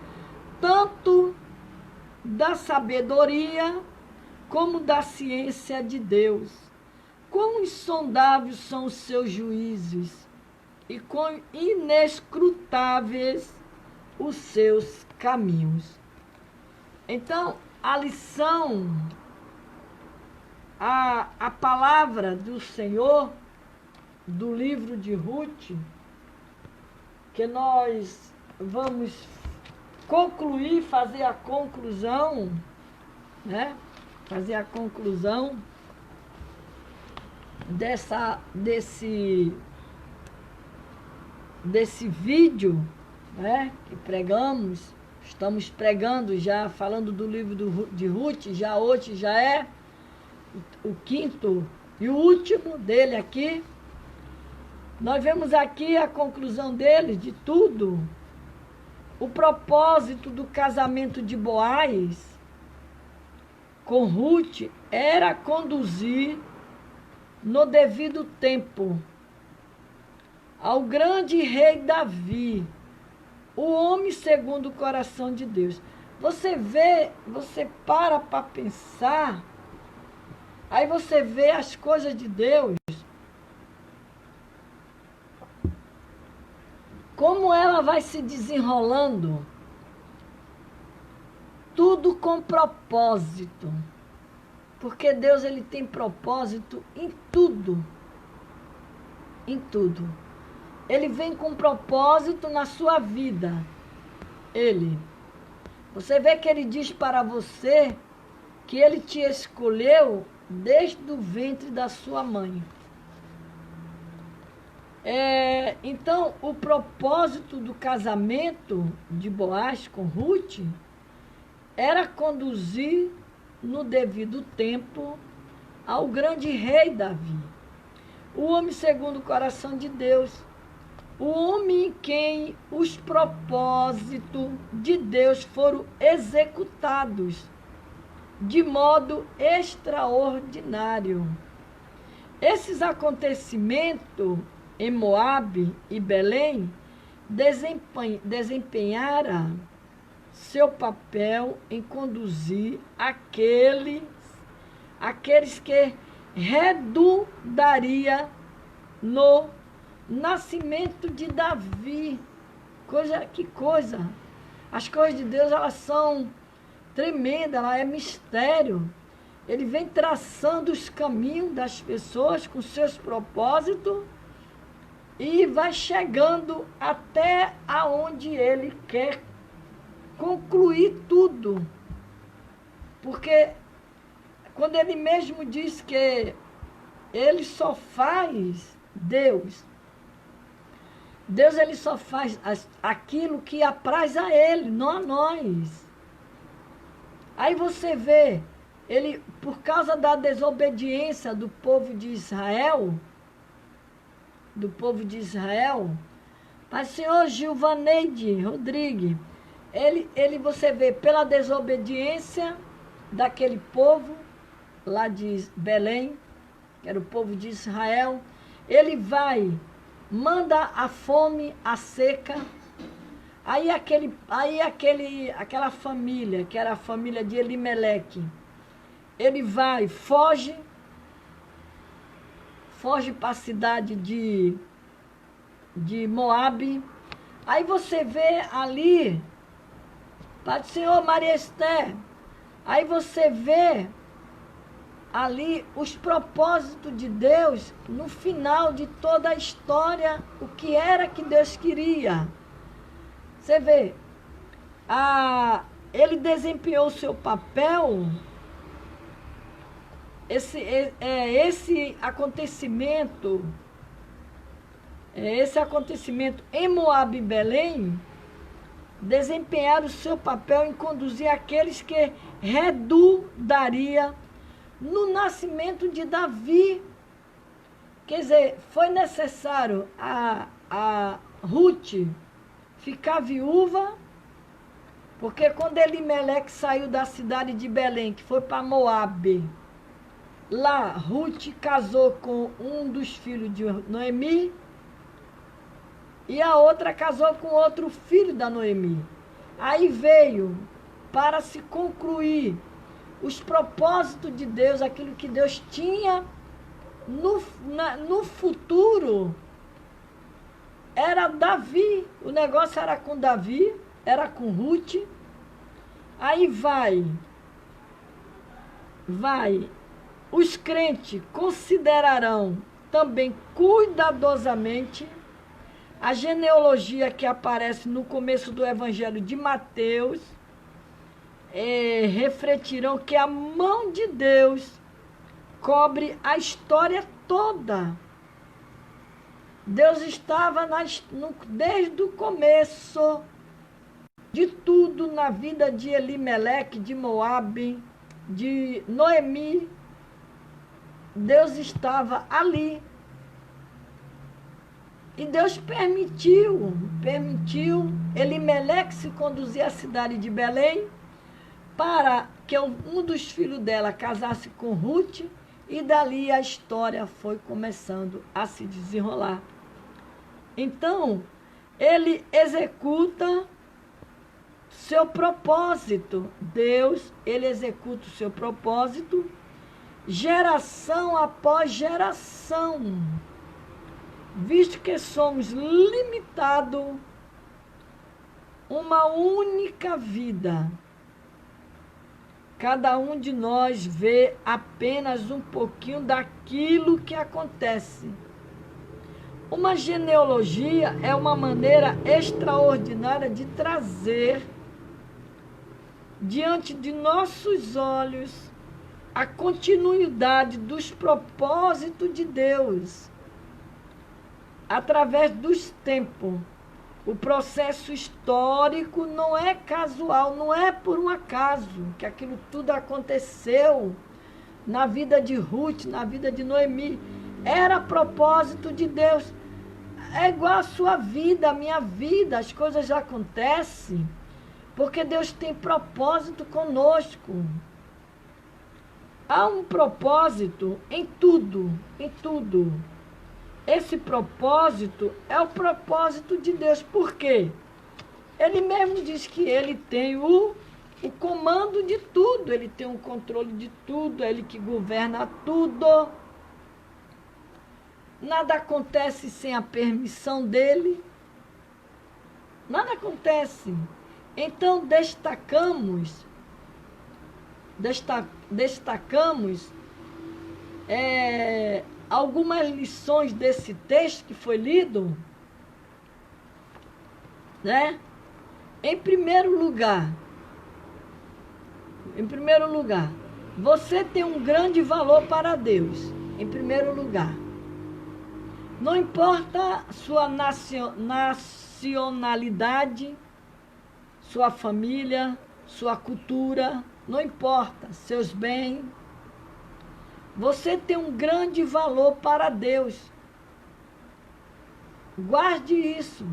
tanto da sabedoria como da ciência de Deus. Quão insondáveis são os seus juízos e quão inescrutáveis os seus caminhos. Então, a lição, a palavra do Senhor, do livro de Ruth, que nós vamos concluir, fazer a conclusão, né? Fazer a conclusão desse vídeo, né? Que pregamos, estamos pregando já, falando do livro de Ruth, já hoje já é o quinto e o último dele aqui. Nós vemos aqui a conclusão dele, de tudo. O propósito do casamento de Boaz com Ruth era conduzir no devido tempo ao grande rei Davi, o homem segundo o coração de Deus. Você vê, você para pensar, aí você vê as coisas de Deus, como ela vai se desenrolando, tudo com propósito. Porque Deus, ele tem propósito em tudo. Em tudo. Ele vem com propósito na sua vida. Você vê que ele diz para você que ele te escolheu desde o ventre da sua mãe. Então, o propósito do casamento de Boaz com Ruth era conduzir no devido tempo ao grande rei Davi, o homem segundo o coração de Deus, o homem em quem os propósitos de Deus foram executados de modo extraordinário. Esses acontecimentos em Moabe e Belém desempenharam seu papel em conduzir aqueles que redundaria no nascimento de Davi. Que coisa! As coisas de Deus, elas são tremendas, ela é mistério. Ele vem traçando os caminhos das pessoas com seus propósitos e vai chegando até aonde ele quer concluir tudo. Porque quando ele mesmo diz que ele só faz, Deus ele só faz aquilo que apraz a ele, não a nós. Aí você vê, ele, por causa da desobediência do povo de Israel, mas senhor Gilvaneide Rodrigues, você vê, pela desobediência daquele povo lá de Belém, que era o povo de Israel, ele manda a fome, a seca, Aquela família, que era a família de Elimeleque, ele vai, foge para a cidade de Moabe. Aí você vê ali, Pai do Senhor, Maria Esther, aí você vê ali os propósitos de Deus no final de toda a história, o que era que Deus queria. Você vê, ele desempenhou o seu papel. Esse acontecimento em Moabe e Belém, desempenharam o seu papel em conduzir aqueles que redundaria no nascimento de Davi. Quer dizer, foi necessário a Ruth ficar viúva, porque quando Elimeleque saiu da cidade de Belém, que foi para Moabe, lá Ruth casou com um dos filhos de Noemi, e a outra casou com outro filho da Noemi. Aí veio para se concluir os propósitos de Deus, aquilo que Deus tinha no futuro. Era Davi, o negócio era com Davi, era com Ruth. Aí vai, os crentes considerarão também cuidadosamente a genealogia que aparece no começo do Evangelho de Mateus, refletirão que a mão de Deus cobre a história toda. Deus estava desde o começo de tudo na vida de Elimeleque, de Moabe, de Noemi. Deus estava ali. E Deus permitiu Elimeleque se conduzir à cidade de Belém para que um dos filhos dela casasse com Ruth, e dali a história foi começando a se desenrolar. Então, ele executa seu propósito. Deus, ele executa o seu propósito, geração após geração. Visto que somos limitados uma única vida, cada um de nós vê apenas um pouquinho daquilo que acontece. Uma genealogia é uma maneira extraordinária de trazer diante de nossos olhos a continuidade dos propósitos de Deus. Através dos tempos. O processo histórico não é casual, não é por um acaso que aquilo tudo aconteceu na vida de Ruth, na vida de Noemi. Era propósito de Deus. É igual a sua vida, a minha vida, as coisas acontecem porque Deus tem propósito conosco. Há um propósito em tudo, em tudo. Esse propósito é o propósito de Deus. Por quê? Ele mesmo diz que ele tem o comando de tudo, ele tem o controle de tudo, é ele que governa tudo. Nada acontece sem a permissão dele. Nada acontece. Então destacamos algumas lições desse texto que foi lido, né? Em primeiro lugar, você tem um grande valor para Deus. Em primeiro lugar, não importa sua nacionalidade, sua família, sua cultura, não importa, seus bens. Você tem um grande valor para Deus. Guarde isso.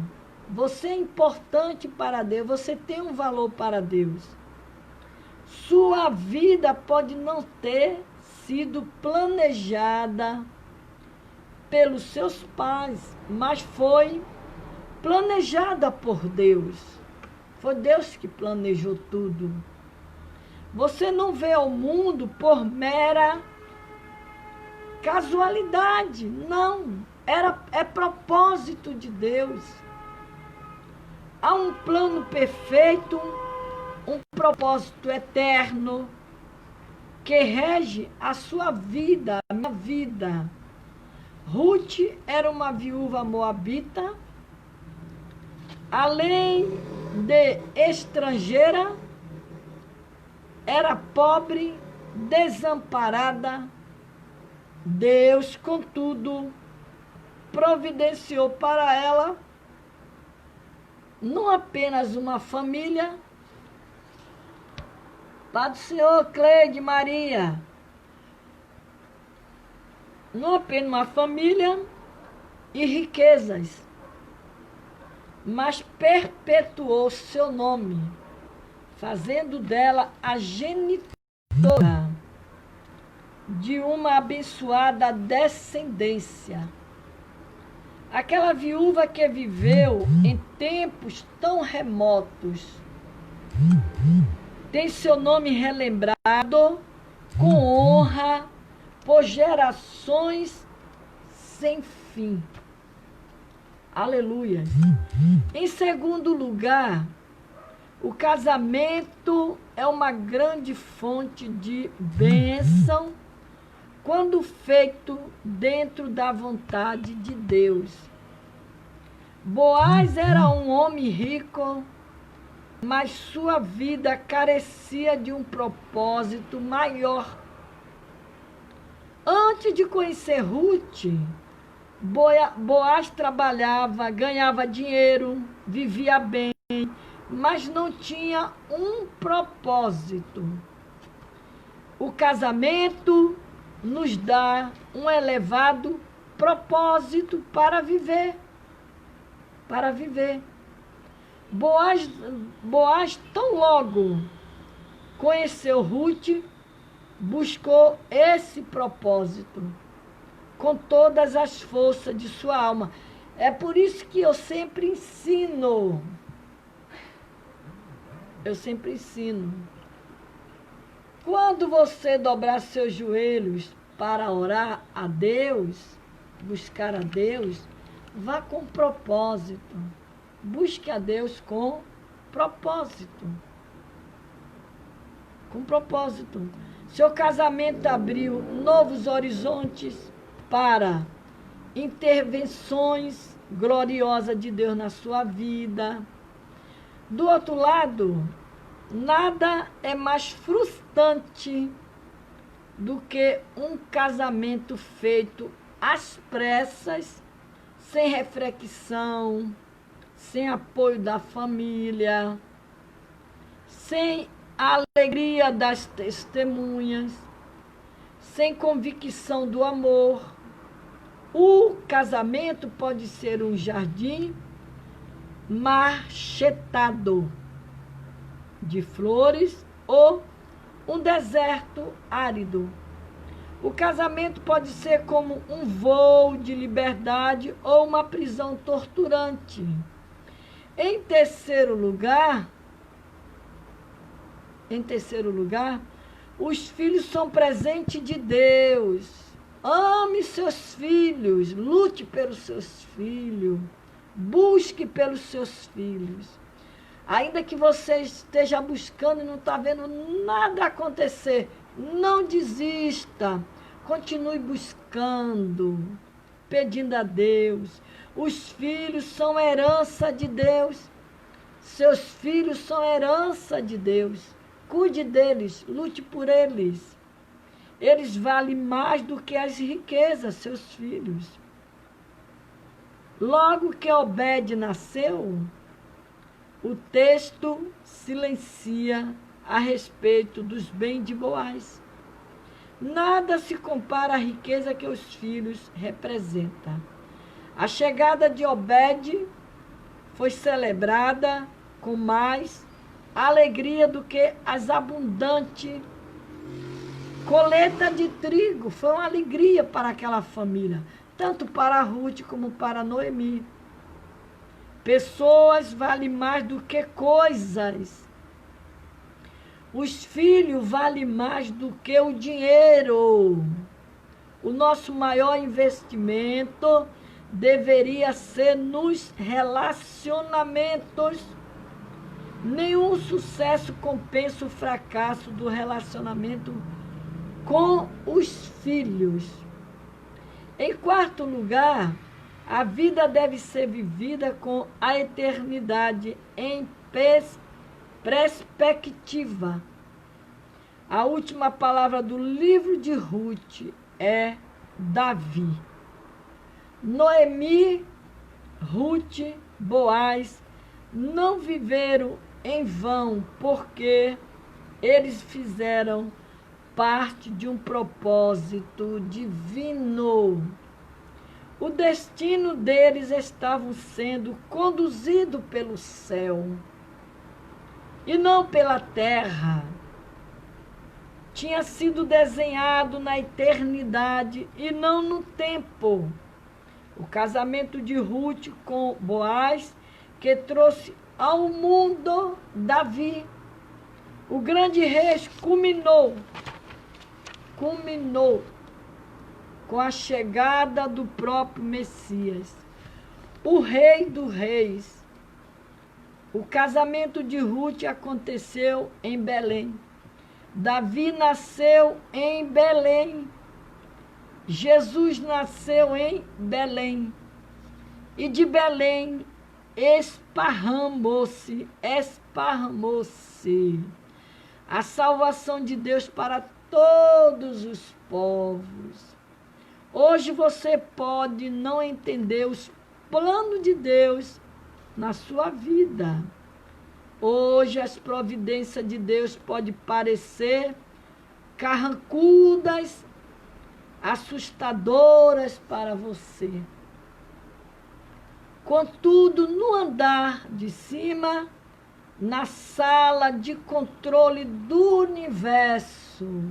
Você é importante para Deus. Você tem um valor para Deus. Sua vida pode não ter sido planejada pelos seus pais, mas foi planejada por Deus. Foi Deus que planejou tudo. Você não vê o mundo por mera casualidade, não. É propósito de Deus. Há um plano perfeito, um propósito eterno que rege a sua vida, a minha vida. Ruth era uma viúva moabita, além de estrangeira, era pobre, desamparada. Deus, contudo, providenciou para ela não apenas uma família, Pai do Senhor, Cleide, Maria, não apenas uma família e riquezas, mas perpetuou seu nome, fazendo dela a genitora de uma abençoada descendência. Aquela viúva que viveu em tempos tão remotos tem seu nome relembrado com honra por gerações sem fim. Aleluia. Em segundo lugar, o casamento é uma grande fonte de bênção quando feito dentro da vontade de Deus. Boaz era um homem rico, mas sua vida carecia de um propósito maior. Antes de conhecer Ruth, Boaz trabalhava, ganhava dinheiro, vivia bem, mas não tinha um propósito. O casamento nos dá um elevado propósito para viver. Para viver. Boaz tão logo conheceu Ruth, buscou esse propósito com todas as forças de sua alma. É por isso que eu sempre ensino. Quando você dobrar seus joelhos para orar a Deus, buscar a Deus, vá com propósito. Busque a Deus com propósito. Com propósito. Seu casamento abriu novos horizontes para intervenções gloriosas de Deus na sua vida. Do outro lado, nada é mais frustrante do que um casamento feito às pressas, sem reflexão, sem apoio da família, sem a alegria das testemunhas, sem convicção do amor. O casamento pode ser um jardim marchetado de flores ou um deserto árido. O casamento pode ser como um voo de liberdade ou uma prisão torturante. Em terceiro lugar, os filhos são presente de Deus. Ame seus filhos, lute pelos seus filhos, busque pelos seus filhos. Ainda que você esteja buscando e não está vendo nada acontecer, não desista. Continue buscando, pedindo a Deus. Os filhos são herança de Deus. Seus filhos são herança de Deus. Cuide deles, lute por eles. Eles valem mais do que as riquezas, seus filhos. Logo que Obed nasceu, o texto silencia a respeito dos bens de Boaz. Nada se compara à riqueza que os filhos representam. A chegada de Obed foi celebrada com mais alegria do que as abundantes colheita de trigo. Foi uma alegria para aquela família, tanto para Ruth como para Noemi. Pessoas valem mais do que coisas. Os filhos valem mais do que o dinheiro. O nosso maior investimento deveria ser nos relacionamentos. Nenhum sucesso compensa o fracasso do relacionamento com os filhos. Em quarto lugar, a vida deve ser vivida com a eternidade em perspectiva. A última palavra do livro de Ruth é Davi. Noemi, Ruth, Boaz não viveram em vão, porque eles fizeram parte de um propósito divino. O destino deles estava sendo conduzido pelo céu e não pela terra. Tinha sido desenhado na eternidade e não no tempo. O casamento de Ruth com Boaz, que trouxe ao mundo Davi, o grande rei, culminou com a chegada do próprio Messias, o Rei dos Reis. O casamento de Ruth aconteceu em Belém. Davi nasceu em Belém. Jesus nasceu em Belém. E de Belém esparramou-se a salvação de Deus para todos os povos. Hoje você pode não entender os planos de Deus na sua vida. Hoje as providências de Deus podem parecer carrancudas, assustadoras para você. Contudo, no andar de cima, na sala de controle do universo,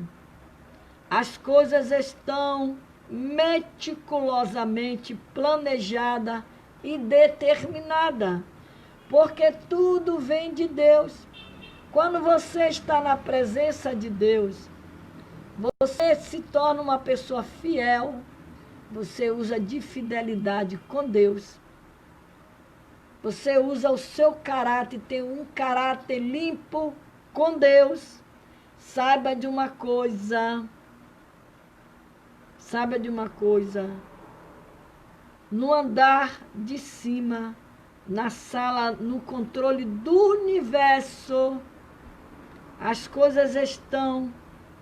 as coisas estão meticulosamente planejada e determinada, porque tudo vem de Deus. Quando você está na presença de Deus, você se torna uma pessoa fiel, você usa de fidelidade com Deus, você usa o seu caráter, tem um caráter limpo com Deus. Saiba de uma coisa, no andar de cima, na sala, no controle do universo, as coisas estão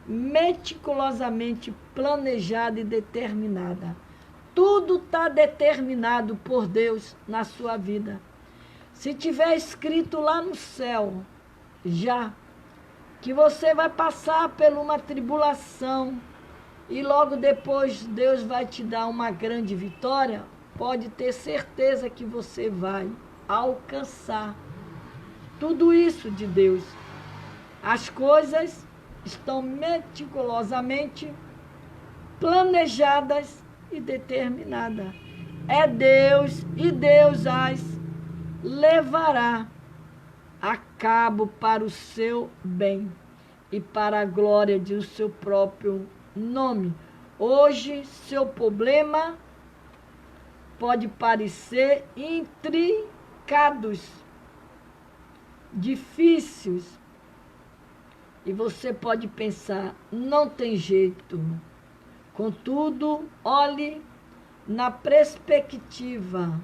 meticulosamente planejadas e determinadas. Tudo está determinado por Deus na sua vida. Se tiver escrito lá no céu, já, que você vai passar por uma tribulação, e logo depois Deus vai te dar uma grande vitória, pode ter certeza que você vai alcançar tudo isso de Deus. As coisas estão meticulosamente planejadas e determinadas. É Deus, e Deus as levará a cabo para o seu bem e para a glória de o seu próprio nome. Hoje, seu problema pode parecer intricados, difíceis, e você pode pensar, não tem jeito. Contudo, olhe na perspectiva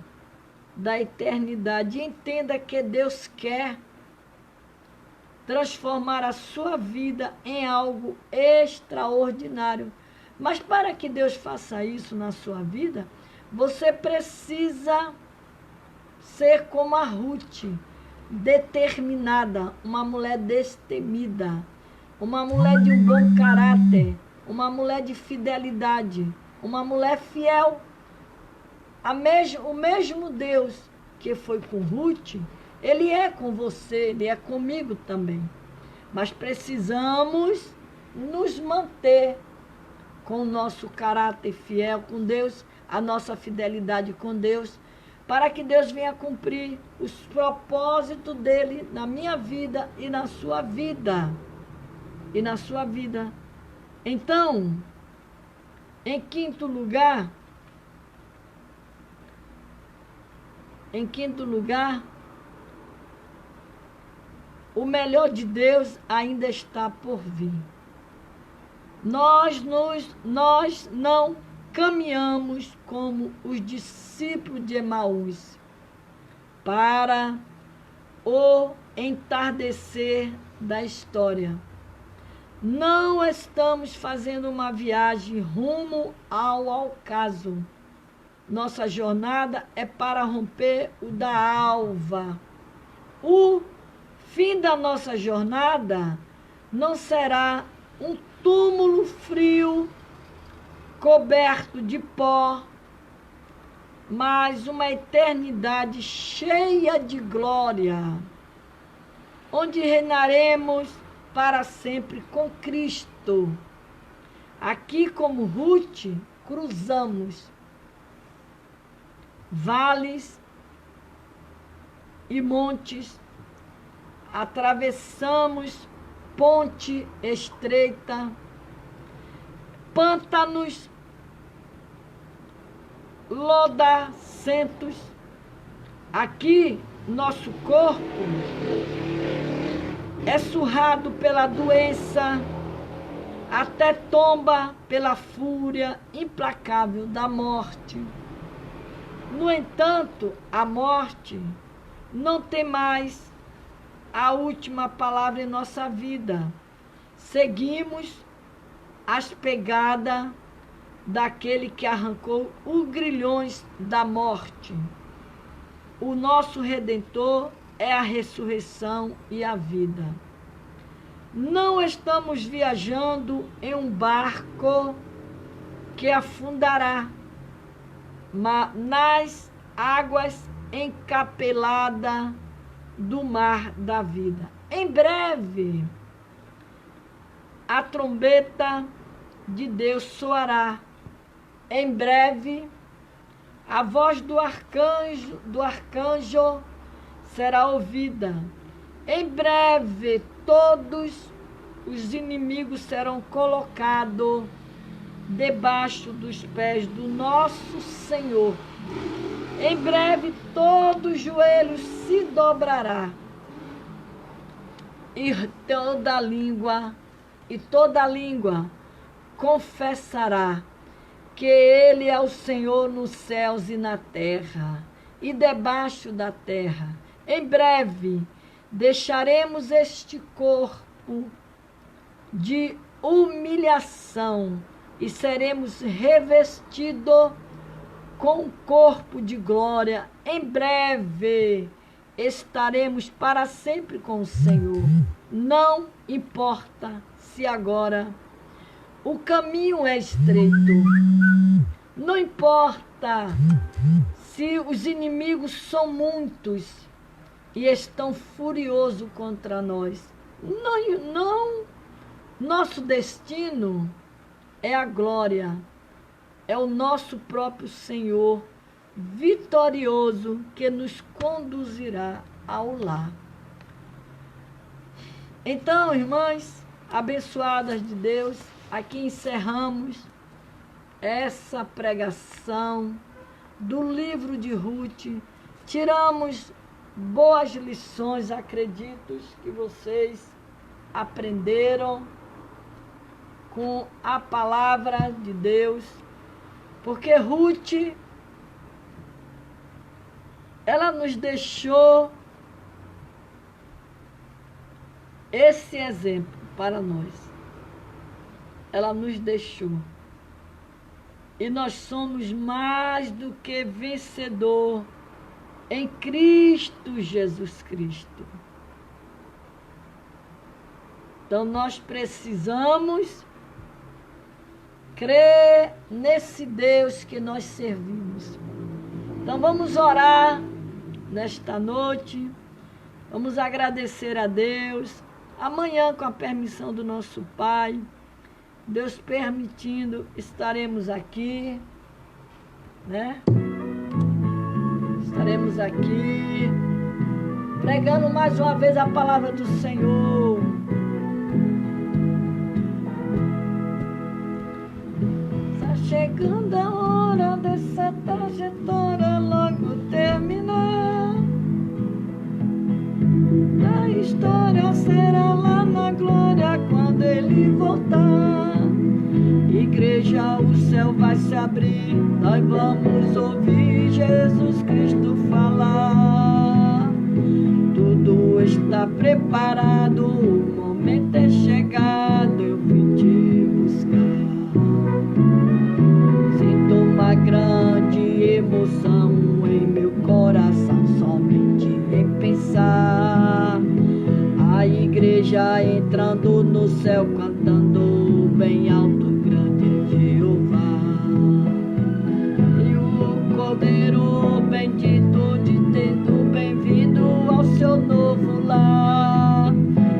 da eternidade e entenda que Deus quer transformar a sua vida em algo extraordinário. Mas para que Deus faça isso na sua vida, você precisa ser como a Ruth, determinada, uma mulher destemida, uma mulher de um bom caráter, uma mulher de fidelidade, uma mulher fiel. O mesmo Deus que foi com Ruth, Ele é com você, Ele é comigo também. Mas precisamos nos manter com o nosso caráter fiel com Deus, a nossa fidelidade com Deus, para que Deus venha cumprir os propósitos dele na minha vida e na sua vida. E na sua vida. Então, em quinto lugar, o melhor de Deus ainda está por vir. Nós não caminhamos como os discípulos de Emaús para o entardecer da história. Não estamos fazendo uma viagem rumo ao ocaso. Nossa jornada é para romper o da alva. O fim da nossa jornada não será um túmulo frio, coberto de pó, mas uma eternidade cheia de glória, onde reinaremos para sempre com Cristo. Aqui, como Ruth, cruzamos vales e montes, atravessamos ponte estreita, pântanos lodacentos. Aqui, nosso corpo é surrado pela doença, até tomba pela fúria implacável da morte. No entanto, a morte não tem mais a última palavra em nossa vida. Seguimos as pegadas daquele que arrancou os grilhões da morte. O nosso Redentor é a ressurreição e a vida. Não estamos viajando em um barco que afundará nas águas encapeladas do mar da vida. Em breve, a trombeta de Deus soará. Em breve, a voz do arcanjo será ouvida. Em breve, todos os inimigos serão colocados debaixo dos pés do nosso Senhor. Em breve, todo joelho se dobrará e toda língua confessará que Ele é o Senhor nos céus e na terra e debaixo da terra. Em breve, deixaremos este corpo de humilhação e seremos revestidos com um corpo de glória. Em breve, estaremos para sempre com o Senhor. Não importa se agora o caminho é estreito. Não importa se os inimigos são muitos e estão furiosos contra nós. Não. Nosso destino é a glória. É o nosso próprio Senhor vitorioso que nos conduzirá ao lar. Então, irmãs abençoadas de Deus, aqui encerramos essa pregação do livro de Ruth. Tiramos boas lições, acredito que vocês aprenderam com a palavra de Deus, porque Ruth, ela nos deixou esse exemplo para nós. Ela nos deixou. E nós somos mais do que vencedor em Cristo Jesus Cristo. Então nós precisamos crer nesse Deus que nós servimos. Então vamos orar nesta noite. Vamos agradecer a Deus. Amanhã, com a permissão do nosso Pai, Deus permitindo, estaremos aqui, né? Estaremos aqui pregando mais uma vez a palavra do Senhor. Está chegando a hora dessa trajetória logo terminar. A história será lá na glória quando Ele voltar. Igreja, o céu vai se abrir, nós vamos ouvir Jesus Cristo falar. Tudo está preparado, o momento é chegado, eu vim te buscar. Sinto uma grande emoção em meu coração, somente em pensar. A igreja entrando no céu, cantando bem alto, grande é Jeová. E o Cordeiro bendito dizendo bem-vindo ao seu novo lar.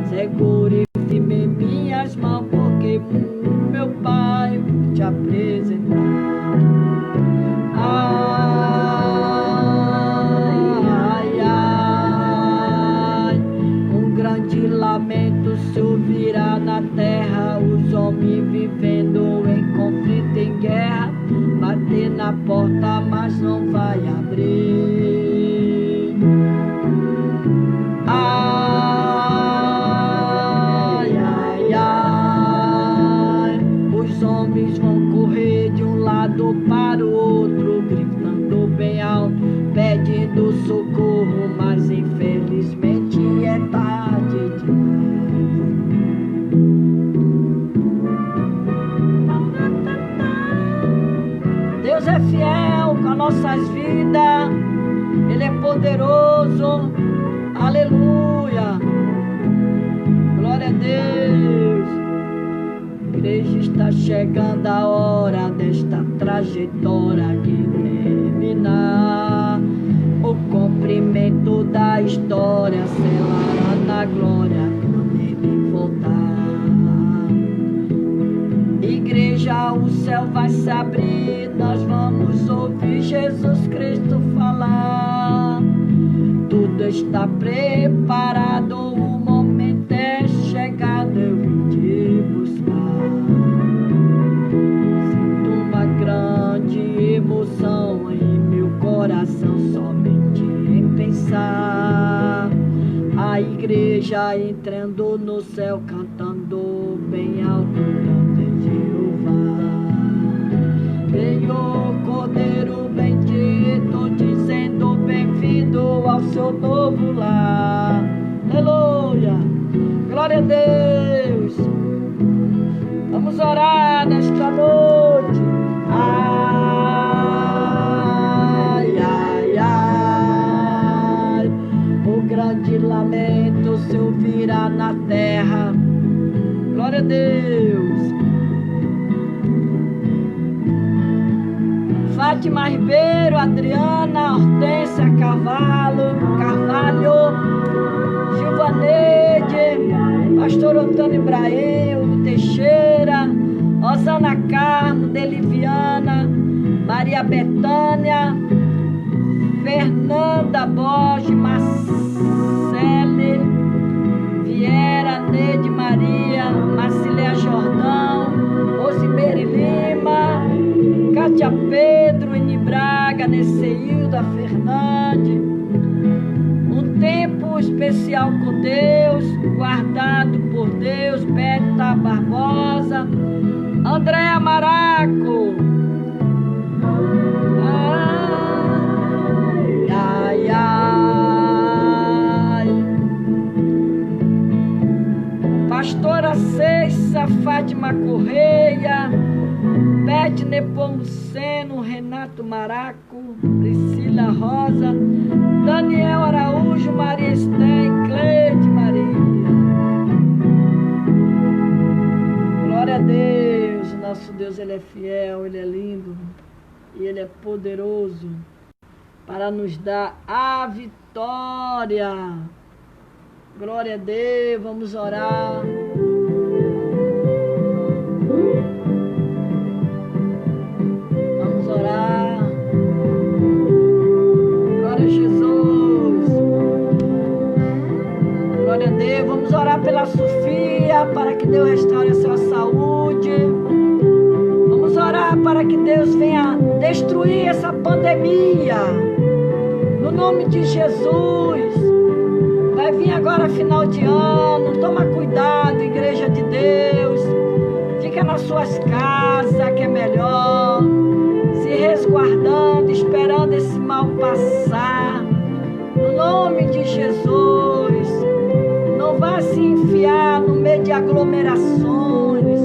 Segure firme minhas mãos, porque meu Pai vai te apresentar. Ai, ai, um grande lamento se ouvirá na terra, os homens vivendo em conflito, em guerra, bater na porta, mas não vai abrir. Ai, ai, ai, os homens vão correr de um lado para o outro, gritando bem alto, pedindo socorro, mas infelizmente é tarde demais. Deus é fiel com as nossas vidas, Ele é poderoso, aleluia, glória a Deus. Igreja, está chegando a hora desta trajetória que terminar. O cumprimento da história selará na glória quando Ele voltar. Igreja, o céu vai se abrir, nós vamos ouvir Jesus Cristo falar. Tudo está preparado, o momento é chegado, eu vim te buscar. Sinto uma grande emoção em meu coração, somente em pensar. A igreja entrando no céu, cantando bem alto, grande é Jeová. Vem o Cordeiro bendito, dizendo bem-vindo ao seu novo lar. Aleluia, glória a Deus. Vamos orar nesta noite. Ai, ai, ai, o grande lamento se ouvirá na terra. Glória a Deus. Fátima Ribeiro, Adriana, Hortência Carvalho, Gilvaneide, Pastor Antônio Ibrahim Teixeira, Osana Carmo, Deliviana, Maria Betânia, Fernanda Borges, Marcele Vieira, Neide Maria, Marcileia Jordão, Rosimeire Lima, Cátia Pedro, Eni Braga, Neceilda Fernandes. Um tempo especial com Deus, guardado por Deus, Beta Barbosa, Andréa Maraco. Ai, ai, ai. Pastora Ceissa, Fátima Correia, Bete Nepomuceno, Renato Maraco, Priscila Rosa, Daniel Araújo, Maria Esté e Cleide Maria. Glória a Deus, nosso Deus, Ele é fiel, Ele é lindo e Ele é poderoso para nos dar a vitória. Glória a Deus, vamos orar. Vamos orar. Glória a essa pandemia. No nome de Jesus. Vai vir agora final de ano. Toma cuidado, igreja de Deus. Fica nas suas casas, que é melhor. Se resguardando, esperando esse mal passar. No nome de Jesus. Não vá se enfiar no meio de aglomerações.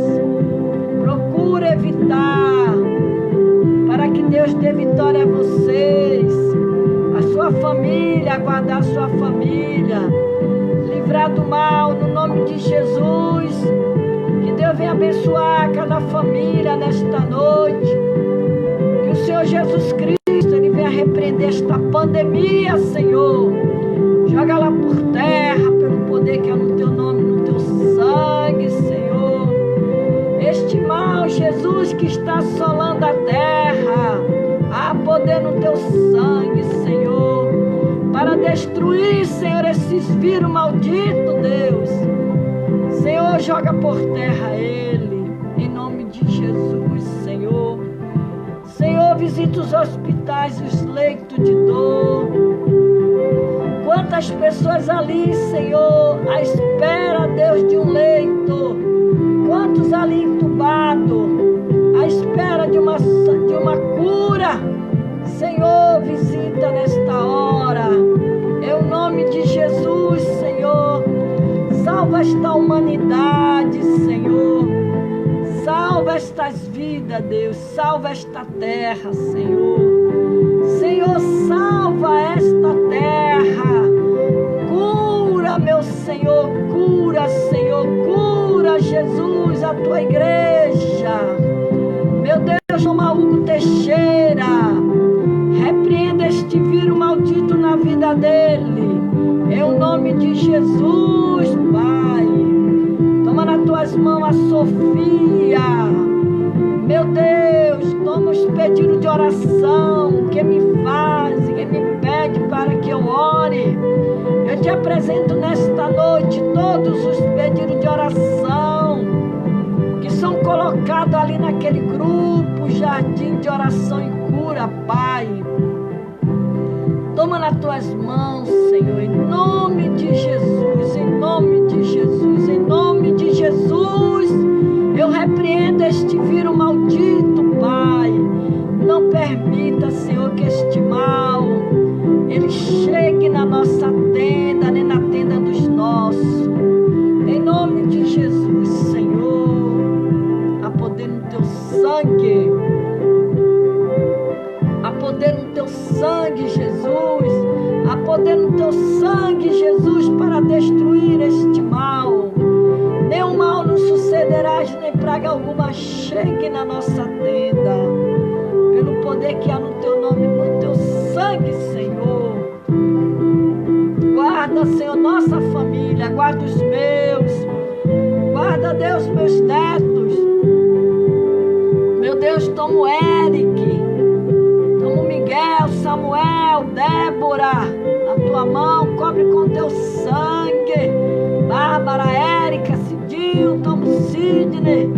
Procura evitar. Para que Deus dê vitória a vocês. A sua família, guardar a sua família. Livrar do mal, no nome de Jesus. Que Deus venha abençoar cada família nesta noite. Que o Senhor Jesus Cristo, Ele venha repreender esta pandemia, Senhor. Joga ela por terra, pelo poder que é no Teu nome, no Teu sangue, Senhor. Este mal, Jesus, que está assolando a terra, há poder no Teu sangue, Senhor, para destruir, Senhor, esses vírus malditos, Deus. Senhor, joga por terra ele, em nome de Jesus, Senhor. Senhor, visita os hospitais, os leitos de dor. Quantas pessoas ali, Senhor, à espera, Deus, de um leito. Quantos ali entubados, à espera de uma cura. Senhor, visita nesta hora. Em nome de Jesus, Senhor. Salva esta humanidade, Senhor. Salva estas vidas, Deus. Salva esta terra, Senhor. Senhor, salva esta terra. Cura, meu Senhor. Cura, Senhor. Cura, Jesus, a tua igreja. Meu Deus, chama Hugo Teixeira. Repreenda este vírus maldito na vida dele. Em nome de Jesus, Pai. Toma nas tuas mãos a Sofia. Meu Deus, toma os pedidos de oração que me faz, que me pede para que eu ore. Eu te apresento nesta noite todos os pedidos de oração que são colocados ali naquele grupo, Jardim de Oração e Cura, Pai. Toma nas tuas mãos, Senhor, em nome de Jesus, em nome de Jesus, em nome de Jesus. Eu repreendo este vírus maldito, Pai. Não permita, Senhor, que este mal, ele chegue na nossa tenda, nem na tenda dos nossos. Em nome de Jesus, Senhor, há poder no teu sangue. Há poder no teu sangue, Jesus. Há poder no teu sangue, Jesus, para destruir este mal. Nenhum mal nos sucederá, nem praga alguma chegue na nossa tenda. Pelo poder que há no teu nome, no teu sangue, Senhor. Guarda, Senhor, nossa família. Guarda os meus. Guarda, Deus, meus netos. Meu Deus, toma o Eric. Toma o Miguel, Samuel, Débora. Na tua mão, cobre com teu sangue. Bárbara, Érica, Cidinho, toma o Sidney.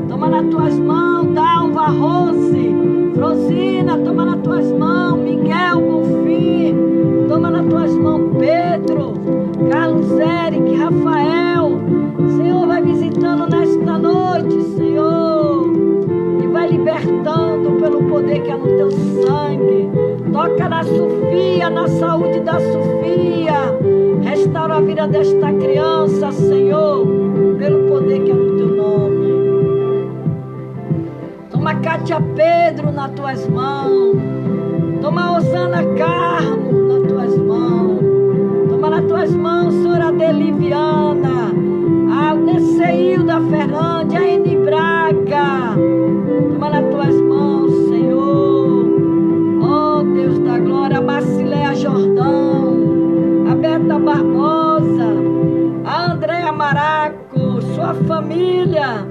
Toma nas tuas mãos, Dalva, Rose. Frosina, toma nas tuas mãos. Miguel, Bonfim. Toma nas tuas mãos, Pedro. Carlos, Eric, Rafael. Senhor, vai visitando nesta noite, Senhor. E vai libertando pelo poder que há no teu sangue. Toca na Sofia, na saúde da Sofia. Restaura a vida desta criança, Senhor, pelo poder que é no teu nome. Toma Cátia Pedro nas tuas mãos. Toma Osana Carmo nas tuas mãos. Toma nas tuas mãos, Senhora Deliviana. A Neceilda Fernandes, a Eni Braga. Toma nas tuas mãos, Senhor. Oh, Deus da glória, Marcileia Jordão. A Beta Barbosa, a Andréa Maraco, sua família,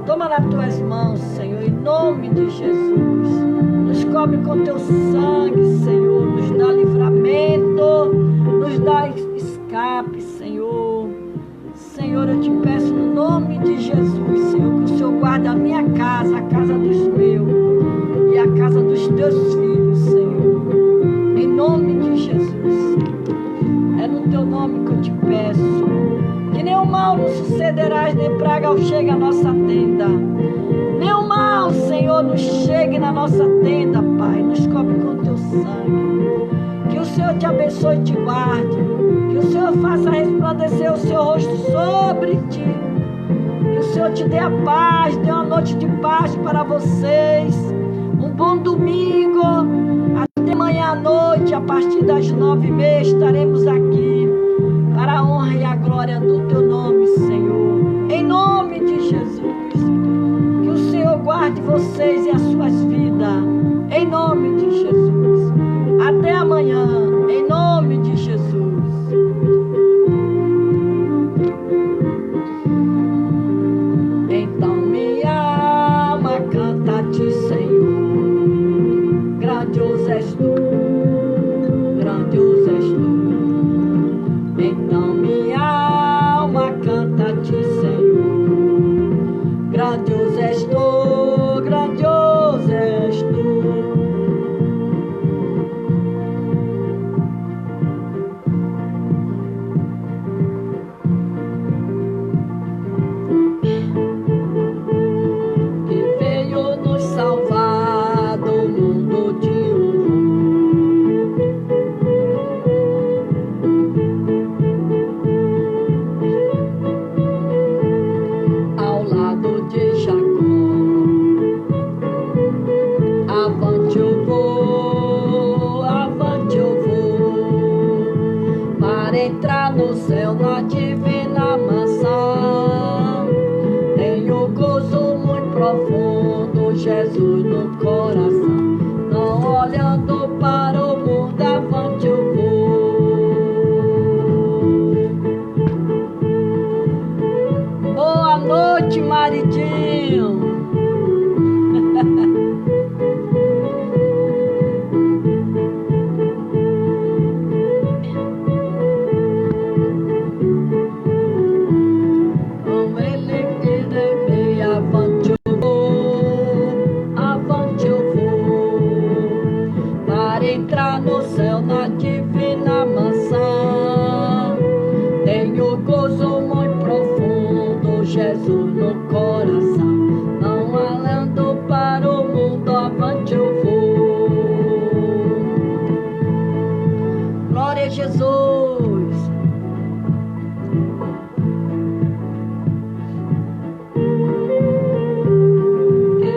toma nas tuas mãos, Senhor, em nome de Jesus. Nos cobre com teu sangue, Senhor, nos dá livramento, nos dá escape, Senhor. Senhor, eu te peço no nome de Jesus, Senhor, que o Senhor guarde a minha casa, a casa dos meus e a casa dos teus filhos. sucederás, nem praga chegue à nossa tenda. Nenhum mal, Senhor, nos chegue na nossa tenda, Pai. Nos cobre com teu sangue. Que o Senhor te abençoe e te guarde. Que o Senhor faça resplandecer o seu rosto sobre ti. Que o Senhor te dê a paz, dê uma noite de paz para vocês. Um bom domingo. Até amanhã à noite, a partir das 9h30, estaremos aqui para a honra e a glória do teu nome, Senhor. Em nome de Jesus. Que o Senhor guarde vocês e as suas vidas. Em nome de Jesus. Até amanhã. Em nome de Jesus. Então minha alma canta a ti, Senhor. Grandioso és tu. Grandioso és tu. Então minha alma canta a ti, Senhor. Grandioso és tu, grandioso és tu. Que veio nos salvar do mundo de ao lado de Jacó. Avante eu vou, para entrar no céu na divina mansão. Tenho gozo muito profundo, Jesus no coração. Não olhando para o mundo, avante eu vou. Boa noite, maridinho. Com ele que deve, avante eu vou, para entrar no céu na divina mansão. Tenho gozo muito profundo, Jesus no coração. Não olhando para o mundo, avante eu vou. Glória a Jesus.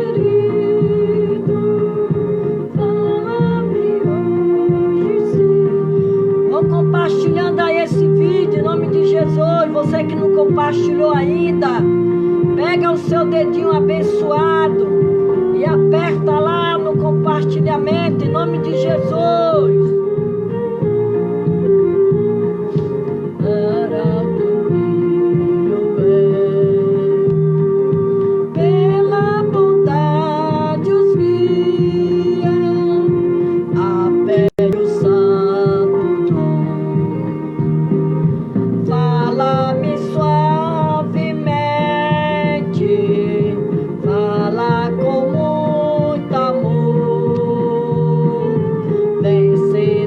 Querido, fala-me hoje sim. Vão compartilhando aí esse vídeo em nome de Jesus. Você que não compartilhou ainda, pega o seu dedinho abençoado e aperta lá no compartilhamento em nome de Jesus. Para o bem, pela bondade os guia, apegue o santo dom. Fala-me suavemente, fala com muito amor. Vem ser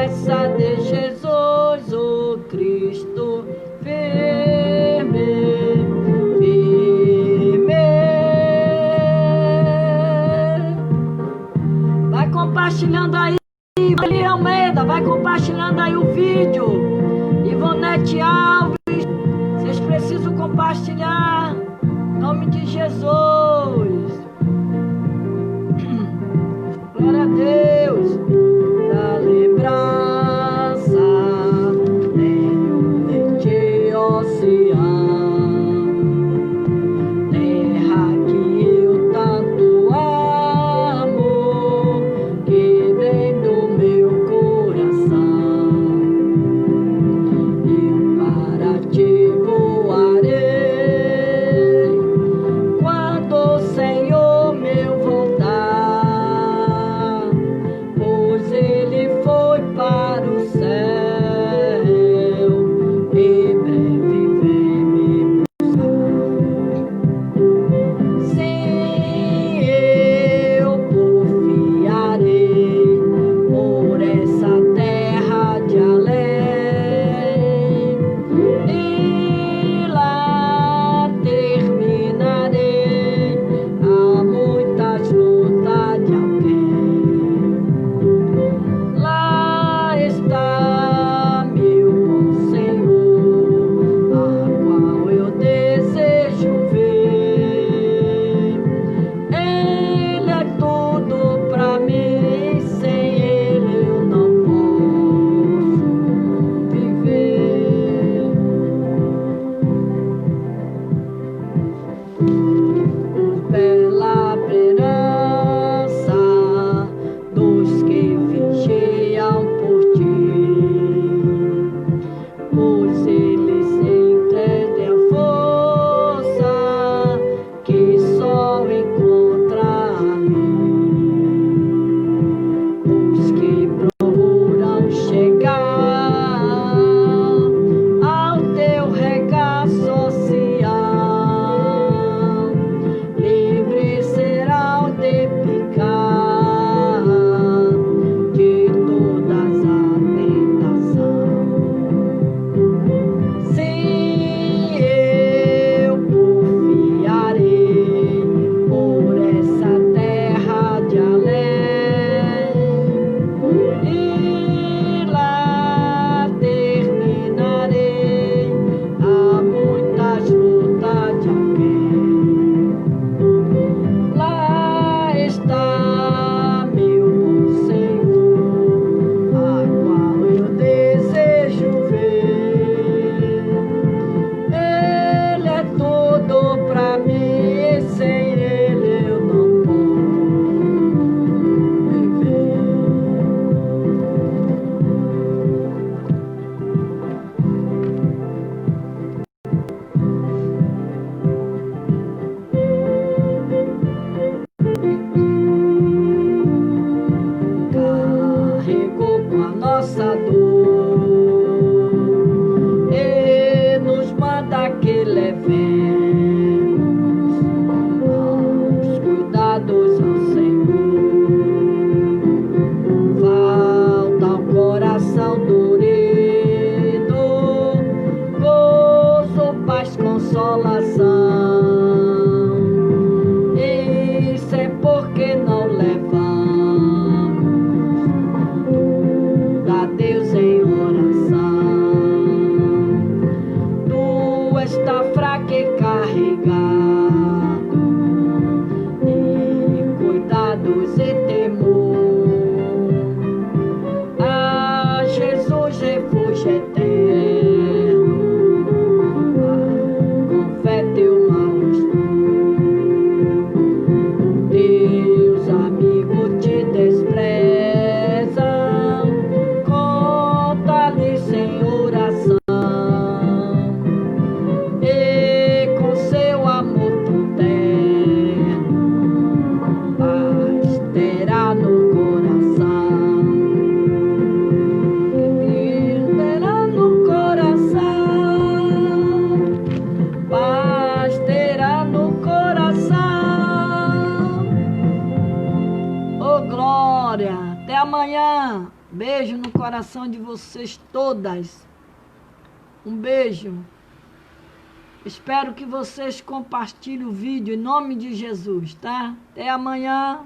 promessa de Jesus, o Cristo firme, firme. Vai compartilhando aí, Eli Almeida, vai compartilhando aí o vídeo. Ivonete Alves, vocês precisam compartilhar, em nome de Jesus. Glória a Deus. Da lembrança tenho de ti, ó Sião, terra que eu tanto amo, que vem do meu coração. Eu para ti voarei quando o Senhor meu voltar, pois ele foi para o céu e breve vem me buscar. Sim, eu confiarei por essa terra de além, e lá terminarei há muitas lutas de alguém. Lá está meu bom Senhor, a qual eu desejo ver. Ele é tudo pra mim, sem ele eu não posso viver. Bela esperança dos que vigiam por ti, pois eles entendem a força que só encontra ali. Os que procuram chegar ao teu regaço social, livre serão de picar de todas as tentações. Sim, eu confiarei por essa terra de além, e lá terminarei há muitas lutas de alguém. Lá está meu bom Senhor, a qual eu desejo ver. Ele é tudo pra mim, e sem ele eu não posso viver. Carregou com a nossa dor e nos manda que levemos aos cuidados ao Senhor. Falta ao coração dorido gozo, paz, consolação. Isso é porque não levamos a Deus em oração. Tu está fraco e carregado de cuidados e temor. A Jesus, refúgio eterno, com fé teu mal-estar. Teus amigos te desprezam, conta-lhes em oração, e com seu amor tão terno paz terá no coração. Terá no coração, paz terá no coração. Oh glória, até amanhã. Beijo no coração de vocês todas. Um beijo. Espero que vocês compartilhem o vídeo em nome de Jesus, tá? Até amanhã.